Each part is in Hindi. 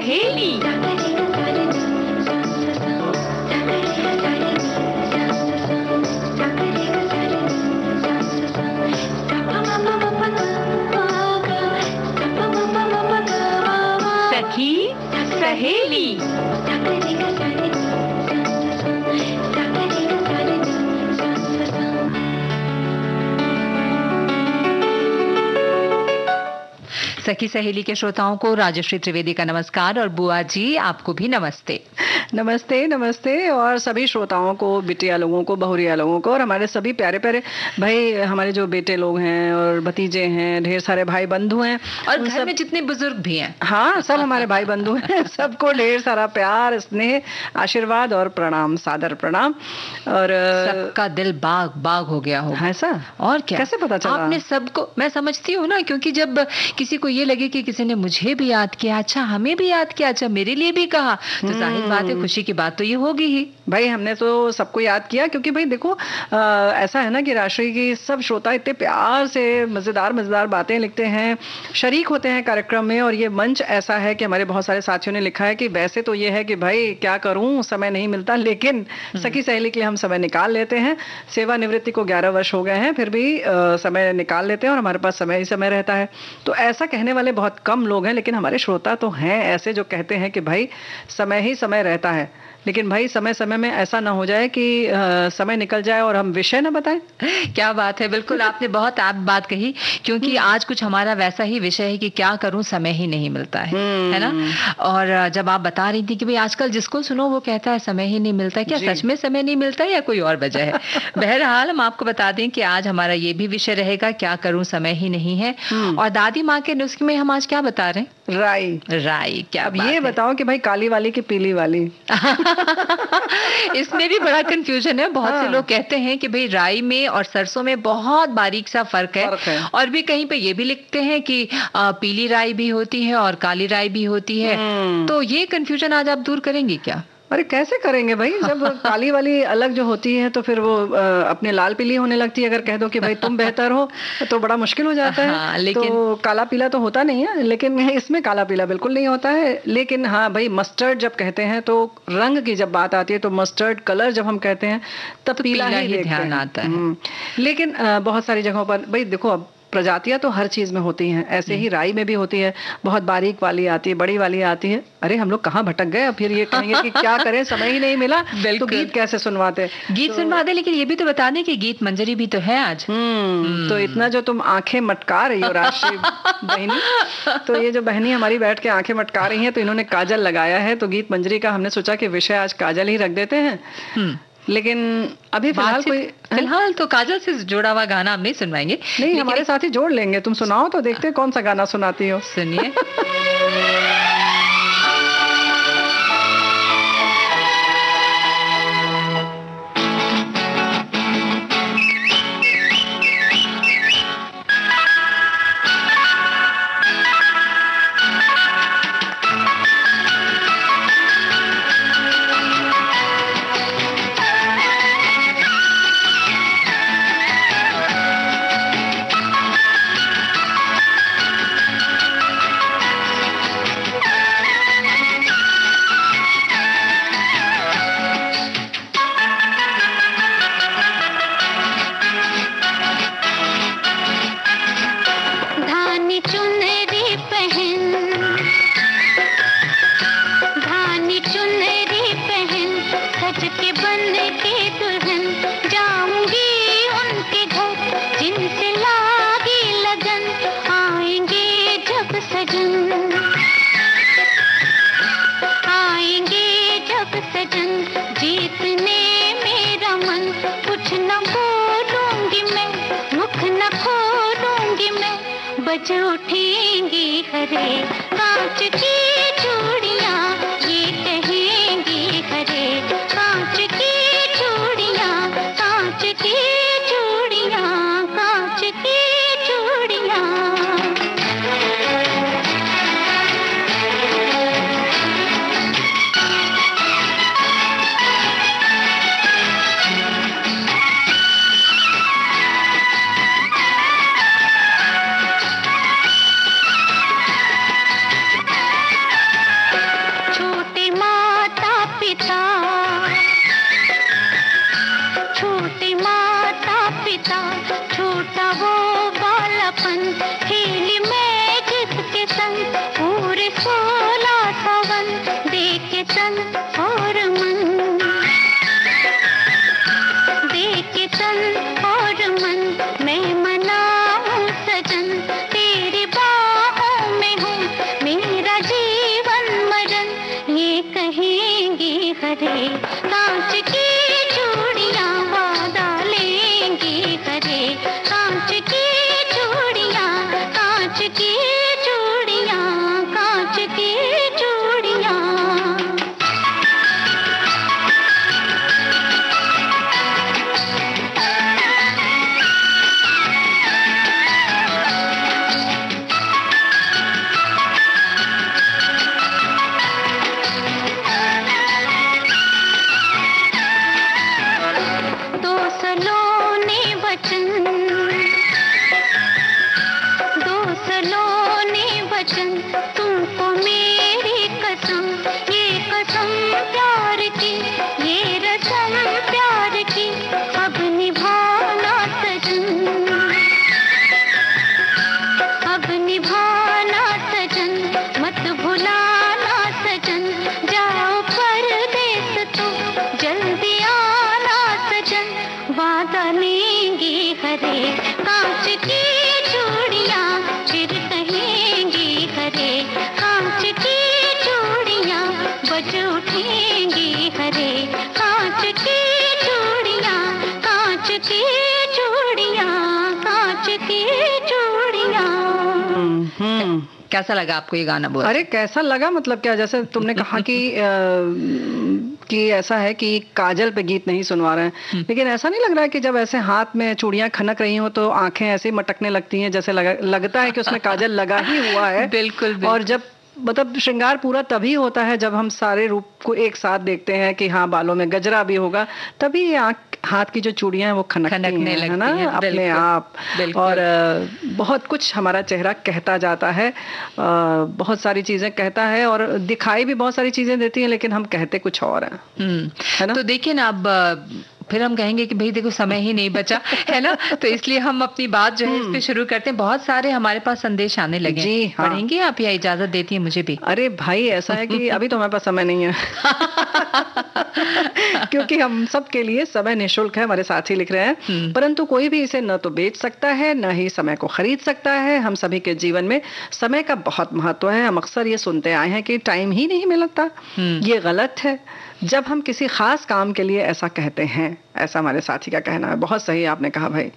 सहेली। सखी सहेली। सखी सहेली के श्रोताओं को राजश्री त्रिवेदी का नमस्कार और बुआ जी आपको भी नमस्ते। नमस्ते नमस्ते और सभी श्रोताओं को, बिटिया लोगों को, बहुरिया लोगों को और हमारे सभी प्यारे प्यारे भाई, हमारे जो बेटे लोग हैं और भतीजे हैं, ढेर सारे भाई बंधु हैं और घर में जितने बुजुर्ग भी हैं। हाँ, सब हमारे भाई बंधु हैं। सबको ढेर सारा प्यार, स्नेह, आशीर्वाद और प्रणाम, सादर प्रणाम। और सबका दिल बाग बाग हो गया होगा। ऐसा? और क्या, कैसे पता चला आपने सबको? मैं समझती हूँ ना, क्योंकि जब किसी को ये लगे कि किसी ने मुझे भी याद किया, अच्छा हमें भी याद किया, अच्छा मेरे लिए भी कहा, तो जाहिर बात है खुशी की बात तो ये होगी ही। भाई हमने तो सबको याद किया, क्योंकि भाई देखो ऐसा है ना कि राष्ट्रीय की सब श्रोता इतने प्यार से मजेदार मजेदार बातें लिखते हैं, शरीक होते हैं कार्यक्रम में। और ये मंच ऐसा है कि हमारे बहुत सारे साथियों ने लिखा है कि वैसे तो ये है कि भाई क्या करूं, समय नहीं मिलता, लेकिन सखी सहेली के लिए हम समय निकाल लेते हैं। सेवानिवृत्ति को 11 वर्ष हो गए हैं, फिर भी समय निकाल लेते हैं और हमारे पास समय ही समय रहता है। तो ऐसा कहने वाले बहुत कम लोग हैं, लेकिन हमारे श्रोता तो हैं ऐसे जो कहते हैं कि भाई समय ही समय रहता है। लेकिन भाई समय समय में ऐसा ना हो जाए कि समय निकल जाए और हम विषय ना बताएं। क्या बात है, बिल्कुल आपने बहुत आप बात कही, क्योंकि आज कुछ हमारा वैसा ही विषय है कि क्या करूं, समय ही नहीं मिलता है ना। और जब आप बता रही थी कि भाई आजकल जिसको सुनो वो कहता है समय ही नहीं मिलता, क्या सच में समय नहीं मिलता या कोई और वजह है? बहरहाल हम आपको बता दें कि आज हमारा ये भी विषय रहेगा, क्या करूं समय ही नहीं है। और दादी माँ के नुस्खे में हम आज क्या बता रहे हैं? राई। राई। क्या अब ये बताओ कि भाई काली वाली की पीली वाली? इसमें भी बड़ा कंफ्यूजन है। बहुत से लोग कहते हैं कि भाई राई में और सरसों में बहुत बारीक सा फर्क है। और भी कहीं पे ये भी लिखते हैं कि पीली राई भी होती है और काली राई भी होती है। तो ये कंफ्यूजन आज आप दूर करेंगे क्या? अरे कैसे करेंगे भाई, जब काली वाली अलग जो होती है तो फिर वो अपने लाल पीली होने लगती है। अगर कह दो कि भाई तुम बेहतर हो तो बड़ा मुश्किल हो जाता है। हाँ, लेकिन तो काला पीला तो होता नहीं है, लेकिन इसमें काला पीला बिल्कुल नहीं होता है। लेकिन हाँ भाई, मस्टर्ड जब कहते हैं तो रंग की जब बात आती है तो मस्टर्ड कलर जब हम कहते हैं तब तो पीला ही ध्यान आता है। लेकिन बहुत सारी जगहों पर भाई देखो, अब प्रजातियां तो हर चीज में होती हैं, ऐसे ही राई में भी होती है। बहुत बारीक वाली आती है, बड़ी वाली आती है। अरे हम लोग कहाँ भटक गए, फिर ये कहेंगे कि क्या करें, समय ही नहीं मिला तो गीत कैसे सुनवाते? गीत सुनवा दे, लेकिन ये भी तो बता दें कि गीत मंजरी भी तो है आज। तो इतना जो तुम आंखें मटका रही हो राशि बहनी, तो ये जो बहनी हमारी बैठ के आंखें मटका रही हैं, तो इन्होंने काजल लगाया है, तो गीत मंजरी का हमने सोचा कि विषय आज काजल ही रख देते हैं। लेकिन अभी फिलहाल तो काजल से जुड़ा हुआ गाना हम नहीं सुनवाएंगे। नहीं, हमारे साथ ही जोड़ लेंगे। तुम सुनाओ तो देखते हैं कौन सा गाना सुनाती हो। सुनिए। बज उठेंगी हरे कांच की चूड़ियां, ये कहेंगी हरे कांच की चूड़ियां, कांच की चूड़ियां, कांच की चूड़ियां। हरे, कांच की चूड़ियां वादा लेंगे हरे, कांच की चूड़ियां, कांच की चूड़ियां, कांच की चूड़ियां। दो सलोने वचन, दो सलोने वचन, तुमको मेरी कसम, ये कसम प्यार की, ये रसम प्यार की, अब निभाना सजन, अब निभाना सजन, मत भुलाना सजन, जाओ परदेस तो जल्दी आना सजन, वादा लेंगे हरे, कांच की चूड़ियां फिर कहेंगे हरे, कांच की चूड़ियां बज उठेंगी हरे, कांच की चूड़ियां, कांच की चूड़ियां, कांच की चूड़ियां। कैसा लगा आपको ये गाना बोल? अरे कैसा लगा मतलब क्या, जैसे तुमने कहा कि ऐसा है कि काजल पे गीत नहीं सुनवा रहे हैं, लेकिन ऐसा नहीं लग रहा है कि जब ऐसे हाथ में चूड़ियां खनक रही हो तो आंखें ऐसे ही मटकने लगती हैं, जैसे लगता है कि उसमें काजल लगा ही हुआ है। बिल्कुल। और जब मतलब श्रृंगार पूरा तभी होता है जब हम सारे रूप को एक साथ देखते हैं कि हाँ बालों में गजरा भी होगा, तभी हाथ की जो चूड़ियां हैं वो खनकने लगती है ना अपने आप। और बहुत कुछ हमारा चेहरा कहता जाता है, बहुत सारी चीजें कहता है और दिखाई भी बहुत सारी चीजें देती है, लेकिन हम कहते कुछ और हैं, है ना। तो देखिए ना, अब फिर हम कहेंगे कि भाई देखो समय ही नहीं बचा है ना, तो इसलिए हम अपनी बात जो है इस पे शुरू करते हैं। बहुत सारे हमारे पास संदेश आने लगे। जी हाँ। पढ़ेंगे आप या इजाजत देती है मुझे भी? अरे भाई ऐसा है कि अभी तो हमारे पास समय नहीं है क्योंकि हम सब के लिए समय निःशुल्क है, हमारे साथी लिख रहे हैं, परंतु कोई भी इसे न तो बेच सकता है न ही समय को खरीद सकता है। हम सभी के जीवन में समय का बहुत महत्व है। हम अक्सर ये सुनते आए हैं कि टाइम ही नहीं मिलता, ये गलत है जब हम किसी खास काम के लिए ऐसा कहते हैं। ऐसा हमारे साथी का कहना है। बहुत सही आपने कहा भाई।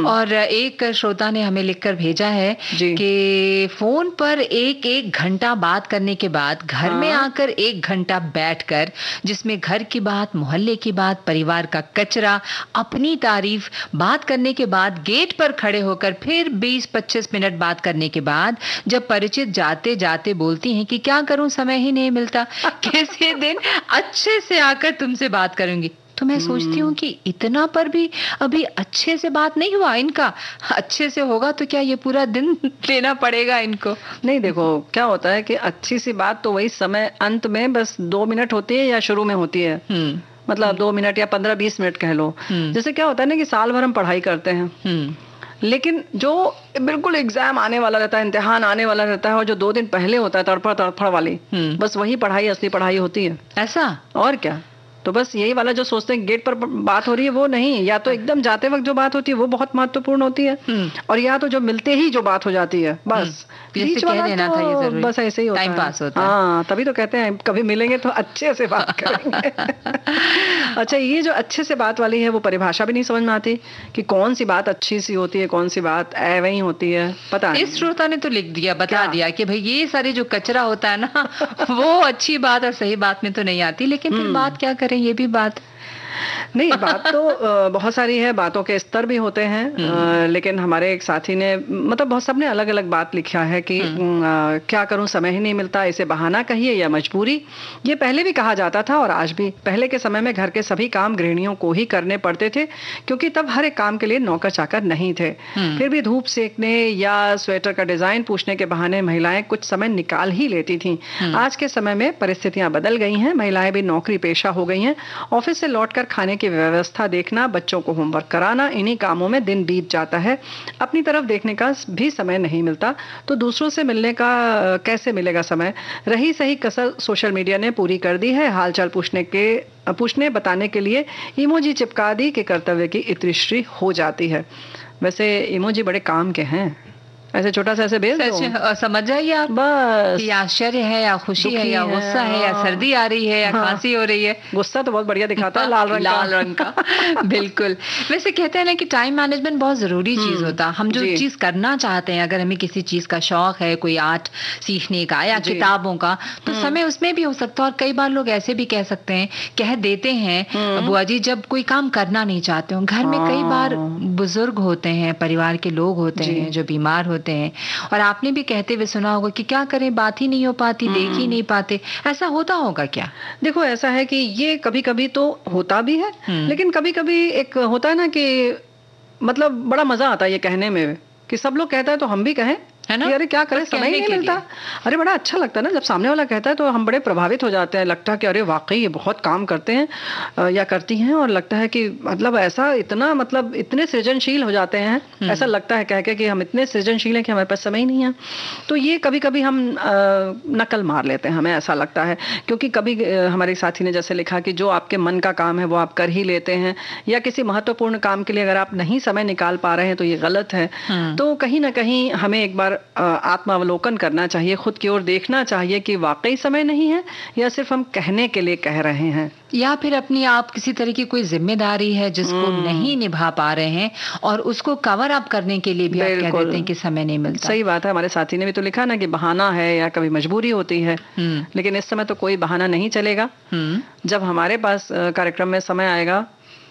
और एक श्रोता ने हमें लिखकर भेजा है कि फोन पर एक घंटा बात करने के बाद घर में आकर 1 घंटा बैठकर, जिसमें घर की बात, मोहल्ले की बात, परिवार का कचरा, अपनी तारीफ, बात करने के बाद गेट पर खड़े होकर फिर 20-25 मिनट बात करने के बाद जब परिचित जाते जाते बोलती हैं कि क्या करूं, समय ही नहीं मिलता, किसी दिन अच्छे से आकर तुमसे बात करूंगी, तो मैं सोचती हूँ कि इतना पर भी अभी अच्छे से बात नहीं हुआ इनका। अच्छे से होगा तो क्या ये पूरा दिन लेना पड़ेगा इनको? नहीं, देखो क्या होता है कि अच्छी सी बात तो वही समय अंत में बस 2 मिनट होती है या शुरू में होती है, मतलब 2 मिनट या 15-20 मिनट कह लो। जैसे क्या होता है ना कि साल भर हम पढ़ाई करते हैं, लेकिन जो बिल्कुल एग्जाम आने वाला रहता है, इम्तिहान आने वाला रहता है, और जो 2 दिन पहले होता है तड़फड़ वाली, बस वही पढ़ाई, असली पढ़ाई होती है। ऐसा? और क्या। तो बस यही वाला जो सोचते हैं गेट पर बात हो रही है वो नहीं, या तो एकदम जाते वक्त जो बात होती है वो बहुत महत्वपूर्ण होती है, और या तो जो मिलते ही जो बात हो जाती है, बस बीच वाला कह देना था ये जरूरी, बस ऐसे ही होता है, टाइम पास होता है। हाँ, तभी तो कहते हैं कभी मिलेंगे तो अच्छे से बात करेंगे। अच्छा, ये जो अच्छे से बात वाली है वो परिभाषा भी नहीं समझ में आती कि कौन सी बात अच्छी सी होती है, कौन सी बात वही होती है, पता नहीं। इस श्रोता ने तो लिख दिया, बता दिया कि भाई ये सारे जो कचरा होता है ना वो अच्छी बात और सही बात में तो नहीं आती, लेकिन फिर बात क्या करें, ये भी बात नहीं। बात तो बहुत सारी है, बातों के स्तर भी होते हैं, लेकिन हमारे एक साथी ने मतलब बहुत सबने अलग अलग बात लिखा है कि क्या करूं, समय ही नहीं मिलता, इसे बहाना कहिए या मजबूरी। ये पहले भी कहा जाता था और आज भी। पहले के समय में घर के सभी काम गृहिणियों को ही करने पड़ते थे, क्योंकि तब हर एक काम के लिए नौकर चाकर नहीं थे। फिर भी धूप सेकने या स्वेटर का डिजाइन पूछने के बहाने महिलाएं कुछ समय निकाल ही लेती थी। आज के समय में परिस्थितियां बदल गई हैं, महिलाएं भी नौकरी पेशा हो गई हैं। ऑफिस से लौटकर खाने की व्यवस्था देखना, बच्चों को होमवर्क कराना, इन्हीं कामों में दिन बीत जाता है। अपनी तरफ देखने का भी समय नहीं मिलता, तो दूसरों से मिलने का कैसे मिलेगा समय। रही सही कसर सोशल मीडिया ने पूरी कर दी है। हालचाल पूछने बताने के लिए इमोजी चिपका दी कि कर्तव्य की इतिश्री हो जाती है। वैसे इमोजी बड़े काम के हैं। ऐसे छोटा सा ऐसे भेज दो, समझ जाइए आप बस कि आश्चर्य है या खुशी है या गुस्सा है या सर्दी आ रही है या खांसी हो रही है। गुस्सा तो बहुत बढ़िया दिखाता है, लाल रंग का बिल्कुल। वैसे कहते हैं ना कि टाइम मैनेजमेंट बहुत जरूरी चीज होता है। हम जो चीज करना चाहते हैं, अगर हमें किसी चीज का शौक है, कोई आर्ट सीखने का या किताबों का, तो समय उसमें भी हो सकता है। और कई बार लोग ऐसे भी कह सकते हैं, कह देते हैं बुआ जी, जब कोई काम करना नहीं चाहते हो, घर में कई बार बुजुर्ग होते हैं, परिवार के लोग होते हैं जो बीमार होते हैं, और आपने भी कहते हुए सुना होगा कि क्या करें, बात ही नहीं हो पाती, देख ही नहीं पाते। ऐसा होता होगा क्या? देखो ऐसा है कि ये कभी कभी तो होता भी है, लेकिन कभी कभी एक होता है ना कि मतलब बड़ा मजा आता है ये कहने में कि सब लोग कहता है तो हम भी कहें, है ना, अरे क्या करें, समय ही नहीं मिलता। अरे बड़ा अच्छा लगता है ना जब सामने वाला कहता है, तो हम बड़े प्रभावित हो जाते हैं, लगता है कि अरे वाकई ये बहुत काम करते हैं या करती हैं, और लगता है कि मतलब ऐसा इतना मतलब इतने सृजनशील हो जाते हैं, ऐसा लगता है कह के कि हम इतने सृजनशील हैं कि हमारे पास समय ही नहीं है। तो ये कभी कभी हम नकल मार लेते हैं, हमें ऐसा लगता है, क्योंकि कभी हमारे साथी ने जैसे लिखा कि जो आपके मन का काम है वो आप कर ही लेते हैं, या किसी महत्वपूर्ण काम के लिए अगर आप नहीं समय निकाल पा रहे हैं तो ये गलत है। तो कहीं ना कहीं हमें एक बार आत्मावलोकन करना चाहिए, खुद की ओर देखना चाहिए कि वाकई समय नहीं है या सिर्फ हम कहने के लिए कह रहे हैं, या फिर अपनी आप किसी तरह की कोई जिम्मेदारी है जिसको नहीं निभा पा रहे हैं और उसको कवर अप करने के लिए भी आप कह देते हैं कि समय नहीं मिलता। सही बात है। हमारे साथी ने भी तो लिखा ना कि बहाना है या कभी मजबूरी होती है, लेकिन इस समय तो कोई बहाना नहीं चलेगा। जब हमारे पास कार्यक्रम में समय आएगा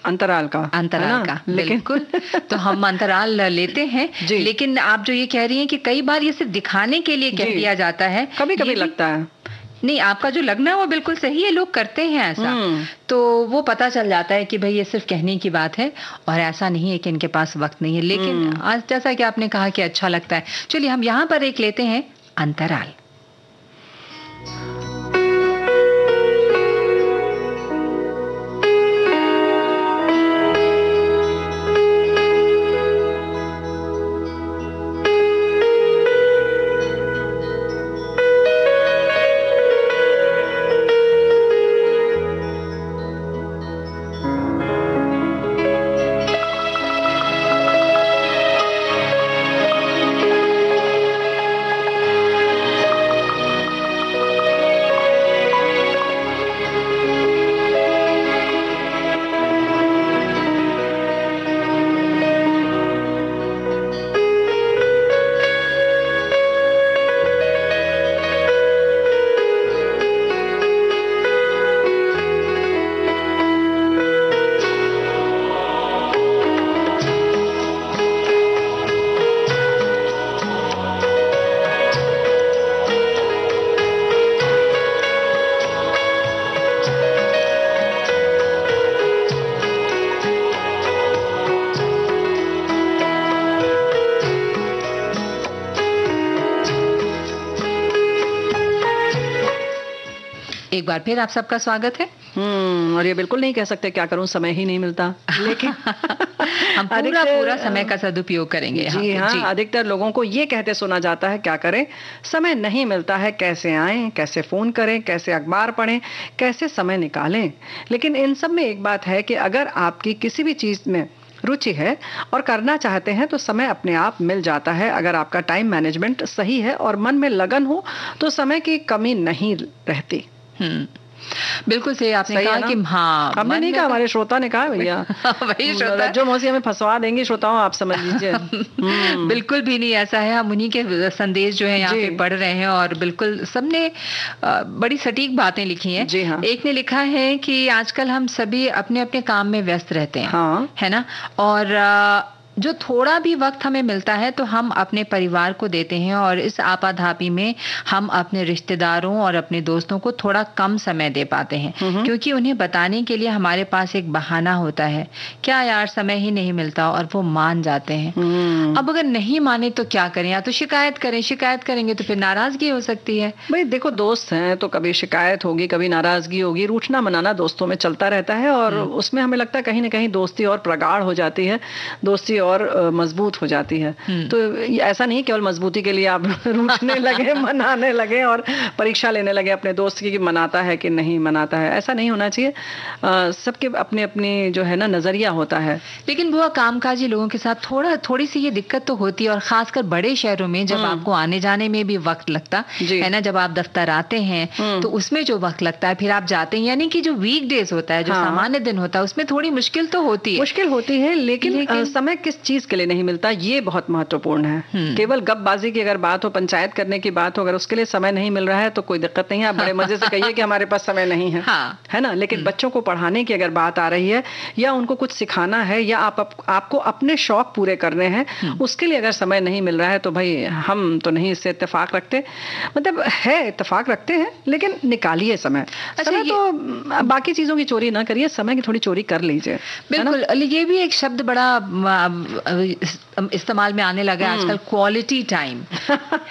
अंतराल का बिल्कुल तो हम अंतराल लेते हैं। लेकिन आप जो ये कह रही हैं कि कई बार ये सिर्फ दिखाने के लिए कह दिया जाता है, कभी कभी लगता है। नहीं, आपका जो लगना है वो बिल्कुल सही है, लोग करते हैं ऐसा, तो वो पता चल जाता है कि भाई ये सिर्फ कहने की बात है और ऐसा नहीं है कि इनके पास वक्त नहीं है। लेकिन आज जैसा कि आपने कहा कि अच्छा लगता है, चलिए हम यहाँ पर एक लेते हैं अंतराल। एक बार फिर आप सबका स्वागत है। और ये बिल्कुल नहीं कह सकते क्या करूं, समय ही नहीं मिलता, लेकिन हम पूरा समय का सदुपयोग करेंगे। जी हाँ, अधिकतर लोगों को ये कहते सुना जाता है क्या करें, समय नहीं मिलता है, कैसे आएं, कैसे फोन करें, कैसे अखबार पढ़ें, कैसे समय निकालें। लेकिन इन सब में एक बात है कि अगर आपकी किसी भी चीज में रुचि है और करना चाहते हैं तो समय अपने आप मिल जाता है। अगर आपका टाइम मैनेजमेंट सही है और मन में लगन हो तो समय की कमी नहीं रहती। बिल्कुल सही आपने कहा कि हाँ, हमने नहीं कहा, हमारे श्रोता ने कहा भैया। वही श्रोता जो मौसी हमें फंसवा देंगे श्रोताओं, आप समझ लीजिए। बिल्कुल भी नहीं ऐसा है, हम उन्हीं के संदेश जो है यहाँ पे पढ़ रहे हैं और बिल्कुल सबने बड़ी सटीक बातें लिखी हैं। जी हाँ। एक ने लिखा है कि आजकल हम सभी अपने अपने काम में व्यस्त रहते हैं। हाँ। है ना, और जो थोड़ा भी वक्त हमें मिलता है तो हम अपने परिवार को देते हैं, और इस आपाधापी में हम अपने रिश्तेदारों और अपने दोस्तों को थोड़ा कम समय दे पाते हैं, क्योंकि उन्हें बताने के लिए हमारे पास एक बहाना होता है, क्या यार समय ही नहीं मिलता, और वो मान जाते हैं। अब अगर नहीं माने तो क्या करें, या तो शिकायत करें, शिकायत करेंगे तो फिर नाराजगी हो सकती है। भाई देखो, दोस्त हैं तो कभी शिकायत होगी, कभी नाराजगी होगी, रूठना मनाना दोस्तों में चलता रहता है, और उसमें हमें लगता है कहीं ना कहीं दोस्ती और प्रगाढ़ हो जाती है, दोस्ती और मजबूत हो जाती है। तो ऐसा नहीं केवल मजबूती के लिए आप रूठने लगे, मनाने लगे और परीक्षा लेने लगे अपने दोस्त की कि मनाता है कि नहीं मनाता है, ऐसा नहीं होना चाहिए। सबके अपने अपने जो है ना नजरिया होता है। लेकिन बुआ कामकाजी लोगों के साथ थोड़ी सी ये दिक्कत तो होती है, और खासकर बड़े शहरों में जब आपको आने जाने में भी वक्त लगता है ना, जब आप दफ्तर आते हैं तो उसमें जो वक्त लगता है, फिर आप जाते हैं, यानी कि जो वीकडेज होता है, जो सामान्य दिन होता है, उसमें थोड़ी मुश्किल तो होती है। मुश्किल होती है, लेकिन समय किस चीज के लिए नहीं मिलता ये बहुत महत्वपूर्ण है। केवल गपबाजी की अगर बात हो, पंचायत करने की बात हो, अगर उसके लिए समय नहीं मिल रहा है तो कोई दिक्कत नहीं है, आप बड़े मजे से कहिए कि हमारे पास समय नहीं है, है ना। लेकिन बच्चों को पढ़ाने की अगर बात आ रही है, या उनको कुछ सिखाना है, या आपको अपने शौक पूरे करने हैं, उसके लिए अगर समय नहीं मिल रहा है तो भाई हम तो नहीं इससे इत्तेफाक रखते, मतलब है इत्तेफाक रखते हैं, लेकिन निकालिए समय। समय तो बाकी चीजों की चोरी ना करिए, समय की थोड़ी चोरी कर लीजिए। बिल्कुल, ये भी एक शब्द बड़ा इस्तेमाल में आने लगा है आजकल, क्वालिटी टाइम,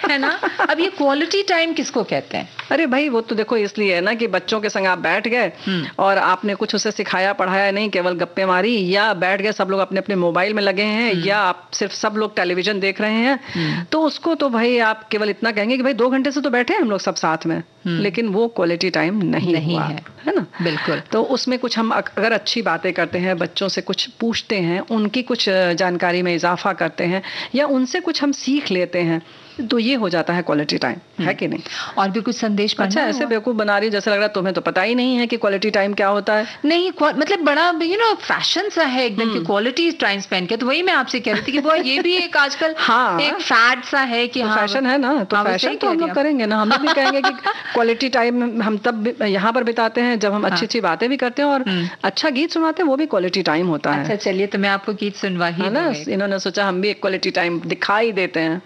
है ना। अब ये क्वालिटी टाइम किसको कहते हैं? अरे भाई वो तो देखो इसलिए है ना कि बच्चों के संग आप बैठ गए और आपने कुछ उसे सिखाया पढ़ाया नहीं, केवल गप्पे मारी, या बैठ गए सब लोग अपने अपने मोबाइल में लगे हैं, या आप सिर्फ सब लोग टेलीविजन देख रहे हैं, तो उसको तो भाई आप केवल इतना कहेंगे कि भाई 2 घंटे से तो बैठे हैं हम लोग सब साथ में, लेकिन वो क्वालिटी टाइम नहीं है ना। बिल्कुल। तो उसमें कुछ हम अगर अच्छी बातें करते हैं, बच्चों से कुछ पूछते हैं, उनकी कुछ जानकारी में इजाफा करते हैं, या उनसे कुछ हम सीख लेते हैं, तो ये हो जाता है क्वालिटी टाइम, है कि नहीं। और भी कुछ संदेश पढ़ना। अच्छा, ऐसे बेवकूफ बना रही जैसे लग रहा है तुम्हें तो पता ही नहीं है कि क्वालिटी टाइम क्या होता है। नहीं, मतलब बड़ा फैशन सा है एकदम कि क्वालिटी टाइम स्पेंड किया, तो वही मैं आपसे कह रही थी कि वो ये भी एक आजकल एक फैड सा है कि फैशन है ना, तो फैशन तो हम लोग करेंगे ना, हम भी कहेंगे कि क्वालिटी टाइम हम तब यहाँ पर बिताते हैं जब हम अच्छी अच्छी बातें भी करते हैं और अच्छा गीत सुनाते हैं, वो भी क्वालिटी टाइम होता है। अच्छा चलिए, तो मैं आपको गीत सुनवा ही ना, इन्होंने सोचा हम भी एक क्वालिटी टाइम दिखाई देते हैं।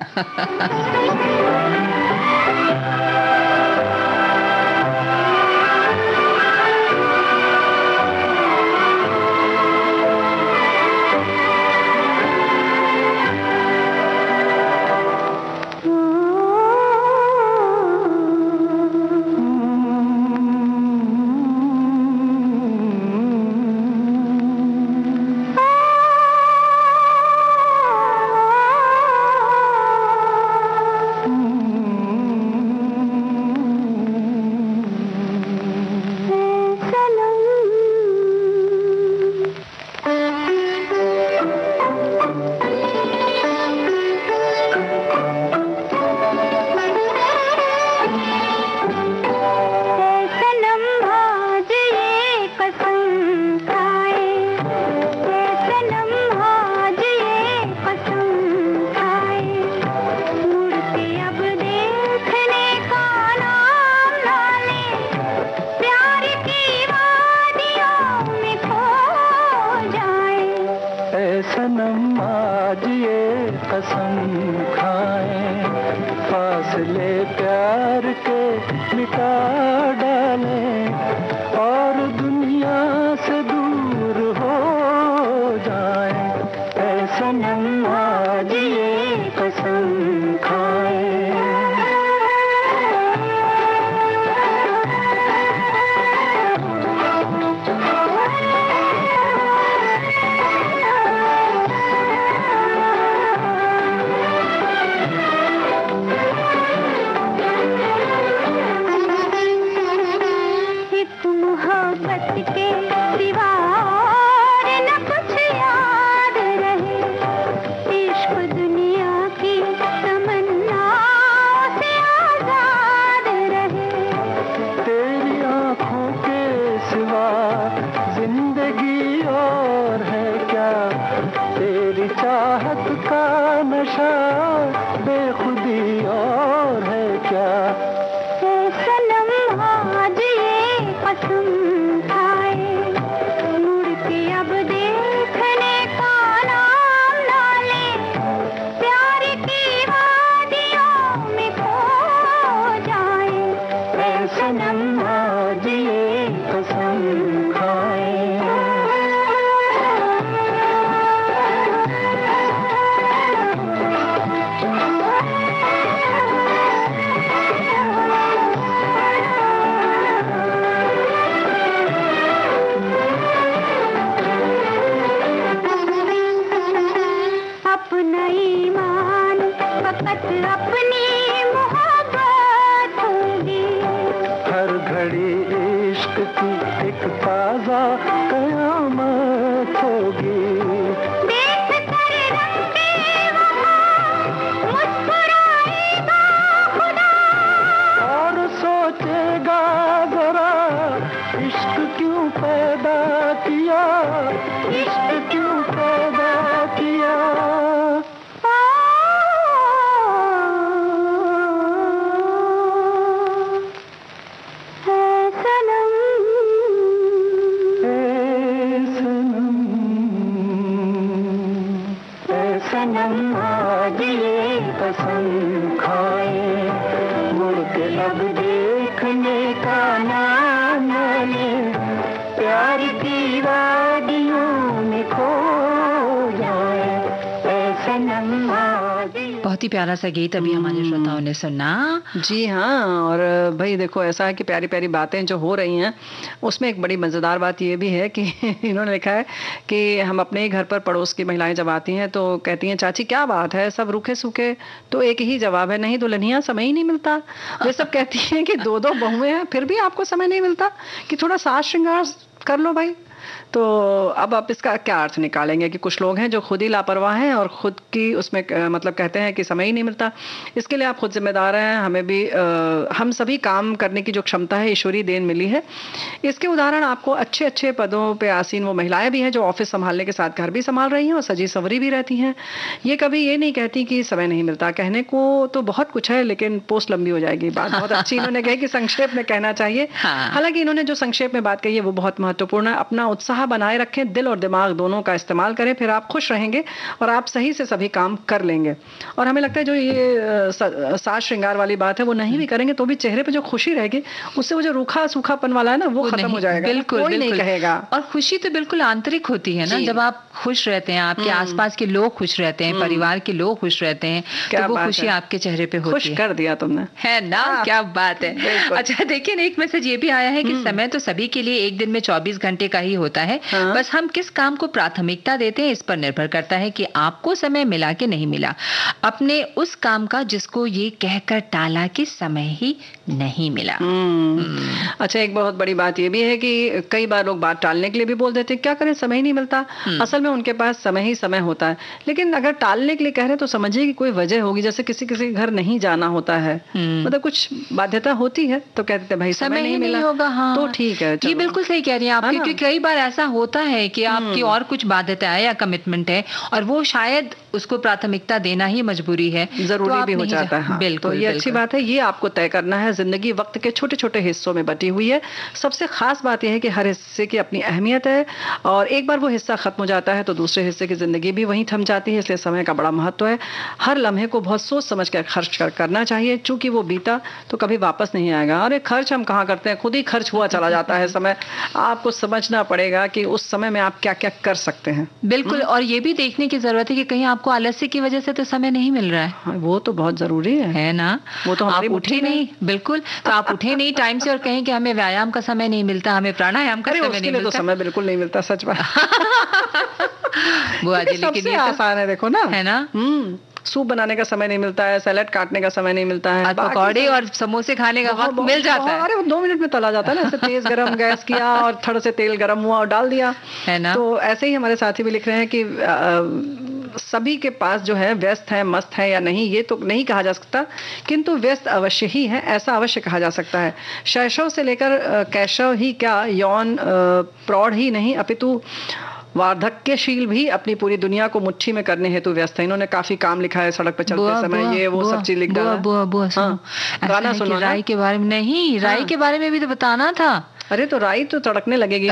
क्यों पैदा किया, इश्क क्यों पैदा किया। सनम आज ये कसम खाए, मुड़ के अब देखने का नाम ले, प्यार की वादियों में खो जाए, सनम आज। बहुत ही प्यारा सा गीत अभी हमारे श्रोताओं ने सुना। जी हाँ, और भाई देखो ऐसा है कि प्यारी प्यारी बातें जो हो रही हैं उसमें एक बड़ी मज़ेदार बात ये भी है कि इन्होंने लिखा है कि हम अपने ही घर पर पड़ोस की महिलाएं जब आती हैं तो कहती हैं चाची क्या बात है, सब रूखे सूखे, तो एक ही जवाब है, नहीं दुल्हनिया समय ही नहीं मिलता। वे सब कहती हैं कि दो दो बहुएं हैं फिर भी आपको समय नहीं मिलता कि थोड़ा साज श्रृंगार कर लो भाई। तो अब आप इसका क्या अर्थ निकालेंगे कि कुछ लोग हैं जो खुद ही लापरवाह हैं और खुद की उसमें मतलब कहते हैं कि समय ही नहीं मिलता। इसके लिए आप खुद जिम्मेदार हैं, हमें भी हम सभी काम करने की जो क्षमता है ईश्वरीय देन मिली है। इसके उदाहरण आपको अच्छे अच्छे पदों पे आसीन वो महिलाएं भी हैं जो ऑफिस संभालने के साथ घर भी संभाल रही हैं और सजी संवरी भी रहती हैं। ये कभी ये नहीं कहती कि समय नहीं मिलता, कहने को तो बहुत कुछ है लेकिन पोस्ट लंबी हो जाएगी। बात बहुत अच्छी इन्होंने कही कि संक्षेप में कहना चाहिए। हालांकि इन्होंने जो संक्षेप में बात कही है वो बहुत महत्वपूर्ण है। अपना उत्साह बनाए रखें, दिल और दिमाग दोनों का इस्तेमाल करें, फिर आप खुश रहेंगे और आप सही से सभी काम कर लेंगे। और हमें लगता है जो ये साज श्रृंगार वाली बात है वो नहीं भी करेंगे तो भी चेहरे पे जो खुशी रहेगी उससे वो जो रूखा सूखापन वाला है ना वो खत्म हो जाएगा। बिल्कुल, कोई नहीं कहेगा। और खुशी तो बिल्कुल आंतरिक होती है ना, जब आप खुश रहते हैं, आपके आसपास के लोग खुश रहते हैं, परिवार के लोग खुश रहते हैं, तो वो खुशी आपके चेहरे पे होती है। खुश कर दिया तुमने, है ना? क्या बात है। अच्छा देखिए, एक मैसेज ये भी आया है कि समय तो सभी के लिए एक दिन में 24 घंटे का ही होता है, बस हम किस काम को प्राथमिकता देते हैं इस पर निर्भर करता है कि आपको समय मिला कि नहीं मिला, अपने उस काम का जिसको ये कहकर टाला कि समय ही नहीं मिला। अच्छा, एक बहुत बड़ी बात ये भी है कि कई बार लोग बात टालने के लिए भी बोल देते हैं, क्या करें समय ही नहीं मिलता। असल में उनके पास समय ही समय होता है, लेकिन अगर टालने के लिए कह रहे तो समझिए कि कोई वजह होगी। जैसे किसी किसी के घर नहीं जाना होता है, मतलब कुछ बाध्यता होती है तो कहते हैं भाई समय नहीं मिला होगा। हाँ, तो ठीक है। ये बिल्कुल सही कह रही हैं आप, क्योंकि कई बार ऐसा होता है कि आपकी और कुछ बाध्यता है या कमिटमेंट है और वो शायद उसको प्राथमिकता देना ही मजबूरी है, जरूरी तो भी हो जाता है। बिल्कुल, तो ये अच्छी बात है। ये आपको तय करना है। जिंदगी वक्त के छोटे छोटे हिस्सों में बटी हुई है। सबसे खास बात यह है कि हर हिस्से की अपनी अहमियत है और एक बार वो हिस्सा खत्म हो जाता है तो दूसरे हिस्से की जिंदगी भी वहीं थम जाती है। इसलिए समय का बड़ा महत्व है। हर लम्हे को बहुत सोच समझ कर खर्च करना चाहिए, चूंकि वो बीता तो कभी वापस नहीं आएगा। और खर्च हम कहाँ करते हैं, खुद ही खर्च हुआ चला जाता है समय। आपको समझना पड़ेगा कि उस समय में आप क्या क्या कर सकते हैं। बिल्कुल। और ये भी देखने की जरूरत है कि कहीं आपको आलस्य की वजह से तो समय नहीं मिल रहा है। हाँ, वो तो बहुत जरूरी है ना। वो तो आप उठे नहीं, बिल्कुल, तो आप उठे नहीं टाइम से और कहें कि हमें व्यायाम का समय नहीं मिलता, हमें प्राणायाम का समय नहीं मिलता। तो समय बिल्कुल नहीं मिलता, सच बात। बुआ जी, लेकिन ये आसान है, देखो ना, है ना। सूप बनाने का समय नहीं मिलता है, सैलेड काटने का समय नहीं मिलता है, पकौड़े और समोसे खाने का वक्त मिल जाता है। अरे 2 मिनट में तला जाता है ना। ऐसे तेज गरम गैस किया और थड़ से तेल गरम हुआ और डाल दिया, है ना। तो ऐसे ही हमारे साथी भी लिख रहे हैं कि सभी के पास जो है व्यस्त है, मस्त है या नहीं ये तो नहीं कहा जा सकता, किंतु व्यस्त अवश्य ही है, ऐसा अवश्य कहा जा सकता है। शैशव से लेकर कैशव ही क्या, यौन प्रौढ़ ही नहीं अपितु वार्धक्यशील भी अपनी पूरी दुनिया को मुट्ठी में करने हेतु व्यस्त है। इन्होंने काफी काम लिखा है, सड़क पर चलते समय ये वो सब चीज लिख डाला। गाना सुनो, राई के बारे में नहीं, राई के बारे में भी तो बताना था। अरे तो राई तो तड़कने लगेगी।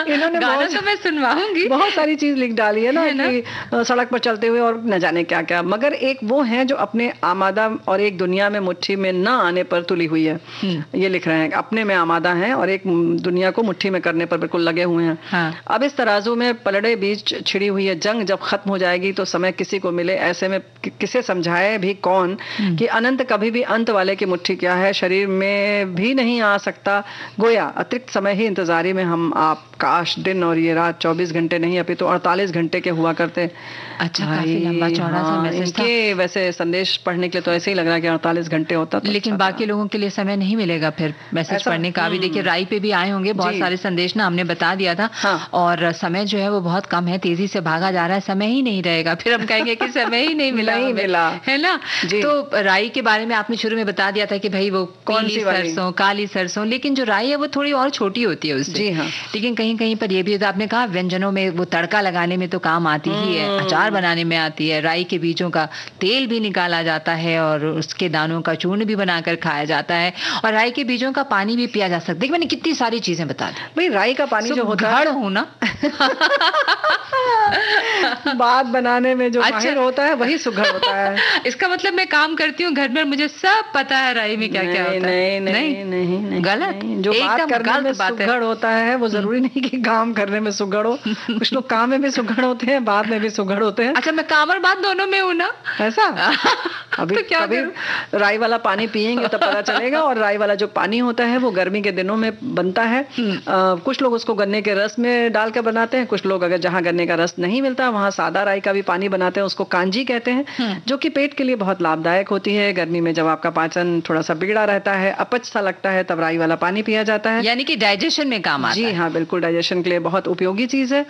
इन्होंने गाना तो मैं सुनवाऊंगी। बहुत सारी चीज लिख डाली है ना कि सड़क पर चलते हुए और न जाने क्या क्या, मगर एक वो है जो अपने आमादा और एक दुनिया में मुट्ठी में न आने पर तुली हुई है। ये लिख रहे हैं अपने में आमादा है और एक दुनिया को मुट्ठी में करने पर बिल्कुल लगे हुए हैं। अब इस तराजू में पलड़े बीच छिड़ी हुई है जंग, जब खत्म हो जाएगी तो समय किसी को मिले, ऐसे में किसे समझाए भी कौन कि अनंत कभी भी अंत वाले की मुट्ठी क्या है, शरीर में भी नहीं आ सकता। गोया अतिरिक्त समय ही इंतजारी में हम आप, काश दिन और ये रात 24 घंटे नहीं अभी तो 48 घंटे के हुआ करते। अच्छा, काफी लंबा चौड़ा सा मैसेज था। वैसे संदेश पढ़ने के लिए तो ऐसे ही लग रहा है कि 48 घंटे होता तो लेकिन बाकी लोगों के लिए समय नहीं मिलेगा फिर मैसेज पढ़ने का। अभी देखिए राई पे भी आए होंगे बहुत सारे संदेश ना, हमने बता दिया था। और समय जो है वो बहुत कम है, तेजी से भागा जा रहा है, समय ही नहीं रहेगा, फिर हम कहेंगे कि समय ही नहीं मिला, नहीं मिला, है ना। तो राई के बारे में आपने शुरू में बता दिया था कि भाई वो कौन सी सरसों, काली सरसों, लेकिन जो राई है वो थोड़ी और छोटी होती है उससे। जी हाँ। लेकिन कहीं कहीं पर ये भी तो आपने कहा व्यंजनों में वो तड़का लगाने में तो काम आती ही है, अचार बनाने में आती है। राई के बीजों का तेल भी निकाला जाता है और उसके दानों का चूर्ण भी बनाकर खाया जाता है, और राई के बीजों का पानी भी पिया जा सकता है। देखिए मैंने कितनी सारी चीजें बता दी। भाई राई का पानी जो होता है हूं ना बात बनाने में जो माहिर होता है वही सुघड़ होता है। इसका मतलब मैं काम करती हूँ घर में, मुझे सब पता है राई में क्या क्या होता है। नहीं, गलत। जो बात करने में सुघड़ होता है वो जरूरी नहीं कि काम करने में सुघड़ हो। कुछ लोग काम में भी सुघड़ होते हैं, बात में भी सुघड़ होते हैं। अच्छा, मैं काम और बात दोनों में हूँ ना, ऐसा अभी तो क्या कभी राई वाला पानी पियेंगे तो पता चलेगा। और राई वाला जो पानी होता है वो गर्मी के दिनों में बनता है। कुछ लोग उसको गन्ने के रस में डाल के बनाते हैं, कुछ लोग अगर जहाँ गन्ने का रस नहीं मिलता वहाँ सादा राई का भी पानी बनाते हैं, उसको कांजी कहते हैं, जो कि पेट के लिए बहुत लाभदायक होती है। गर्मी में जब आपका पाचन थोड़ा सा बिगड़ा रहता है, अपच सा लगता है, तब राई वाला पानी पिया जाता है, यानी कि डाइजेशन में काम आता है। जी हाँ, बिल्कुल डाइजेशन के लिए बहुत उपयोगी चीज है।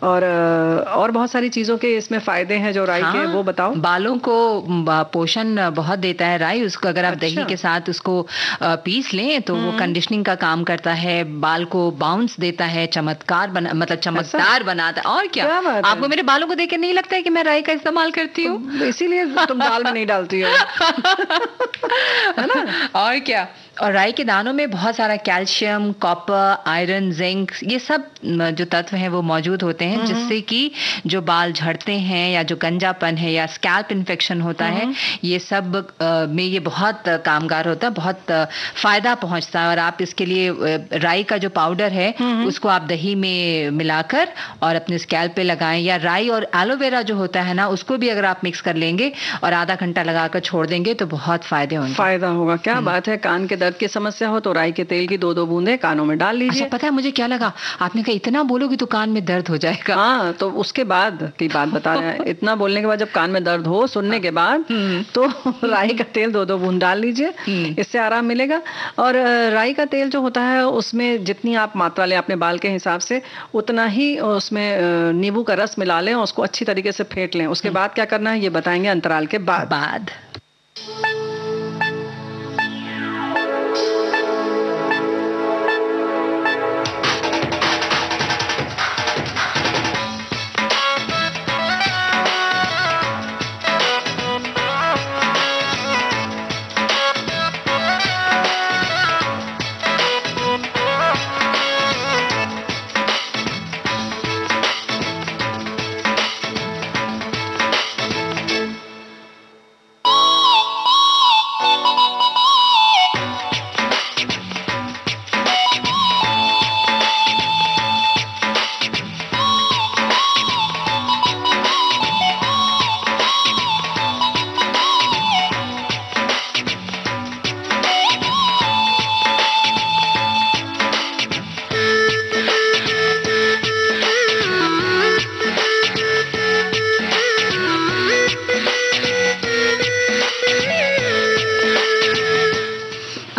और बहुत सारी चीजों के इसमें फायदे हैं जो राई के, वो बताओ। बालों को पोषण बहुत देता है राई। उसको अगर आप दही के साथ उसको पीस लें तो वो कंडीशनिंग का काम करता है, बाल को बाउंस देता है, मतलब चमकदार बनाता है। और क्या आपको मेरे बालों को देख के नहीं लगता है कि मैं राई का इस्तेमाल करती हूँ? इसीलिए तुम दाल में नहीं डालती हो है ना? और क्या। और राई के दानों में बहुत सारा कैल्शियम, कॉपर, आयरन, जिंक, ये सब जो तत्व हैं वो मौजूद होते हैं, जिससे कि जो बाल झड़ते हैं या जो गंजापन है या स्कैल्प इन्फेक्शन होता है, ये सब में ये बहुत कामगार होता है, बहुत फायदा पहुंचता है। और आप इसके लिए राई का जो पाउडर है उसको आप दही में मिलाकर और अपने स्कैल्प पे लगाएं, या राई और एलोवेरा जो होता है ना उसको भी अगर आप मिक्स कर लेंगे और आधा घंटा लगाकर छोड़ देंगे तो बहुत फायदे होंगे। फायदा होगा। क्या बात है। कान के दर्द की समस्या हो तो राई के तेल की 2-2 बूंदे कानों में डाल लीजिए। अच्छा, पता है मुझे क्या लगा, आपने कहा इतना बोलोगी तो कान में दर्द हो जाएगा। हाँ, तो उसके बाद की बात बता रहे हैं। इतना बोलने के बाद जब कान में दर्द हो सुनने के बाद तो राई का तेल 2-2 बूंद डाल लीजिए, इससे आराम मिलेगा। और राई का तेल जो होता है उसमें जितनी आप मात्रा लें अपने बाल के हिसाब से उतना ही उसमें नींबू का रस मिला लें और उसको अच्छी तरीके से फेंट लें। उसके बाद क्या करना है ये बताएंगे अंतराल के बाद।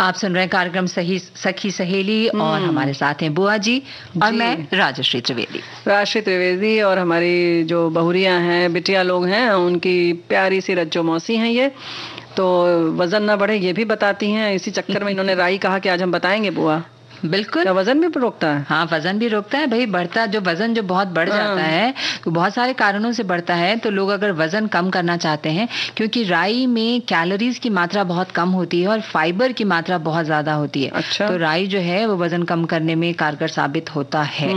आप सुन रहे हैं कार्यक्रम सखी सहेली और हमारे साथ हैं बुआ जी और मैं राजश्री त्रिवेदी। और हमारी जो बहुरियां हैं, बिटिया लोग हैं, उनकी प्यारी सी रज्जो मौसी हैं ये, तो वजन ना बढ़े ये भी बताती हैं। इसी चक्कर में इन्होंने राई कहा कि आज हम बताएंगे बुआ। बिल्कुल। क्या वजन भी रोकता है? हाँ, वजन भी रोकता है भाई। बढ़ता जो वजन जो बहुत बढ़ जाता है तो बहुत सारे कारणों से बढ़ता है। तो लोग अगर वजन कम करना चाहते हैं, क्योंकि राई में कैलोरीज की मात्रा बहुत कम होती है और फाइबर की मात्रा बहुत ज्यादा होती है। अच्छा। तो राई जो है वो वजन कम करने में कारगर साबित होता है।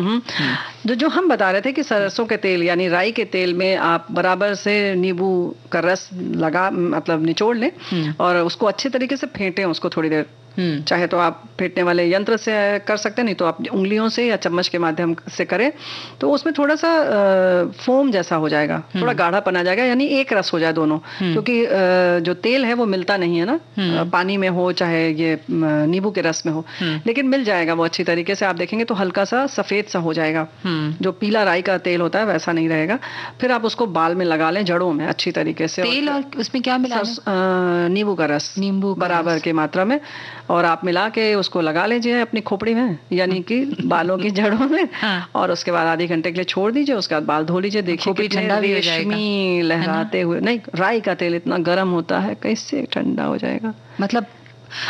जो हम बता रहे थे कि सरसों के तेल यानी राई के तेल में आप बराबर से नींबू का रस मतलब निचोड़ लें और उसको अच्छे तरीके से फेंटें उसको थोड़ी देर। चाहे तो आप फेंटने वाले यंत्र से कर सकते हैं, नहीं तो आप उंगलियों से या चम्मच के माध्यम से करें तो उसमें थोड़ा सा फोम जैसा हो जाएगा, थोड़ा गाढ़ापन आ जाएगा, यानी एक रस हो जाए दोनों। क्योंकि जो तेल है वो मिलता नहीं है ना, पानी में हो चाहे ये नींबू के रस में हो, लेकिन मिल जाएगा वो अच्छी तरीके से। आप देखेंगे तो हल्का सा सफेद सा हो जाएगा, जो पीला राई का तेल होता है वैसा नहीं रहेगा। फिर आप उसको बाल में लगा लें, जड़ों में अच्छी तरीके से। तेल और उसमें क्या मिला? नींबू का रस, नींबू बराबर की मात्रा में, और आप मिला के उसको लगा लीजिए अपनी खोपड़ी में, यानी कि बालों की जड़ों में। और उसके बाद आधे घंटे के लिए छोड़ दीजिए, उसके बाद बाल धो लीजिए। देखिए कितने रेशमी लहराते हुए। नहीं, राई का तेल इतना गर्म होता है, कैसे ठंडा हो जाएगा। मतलब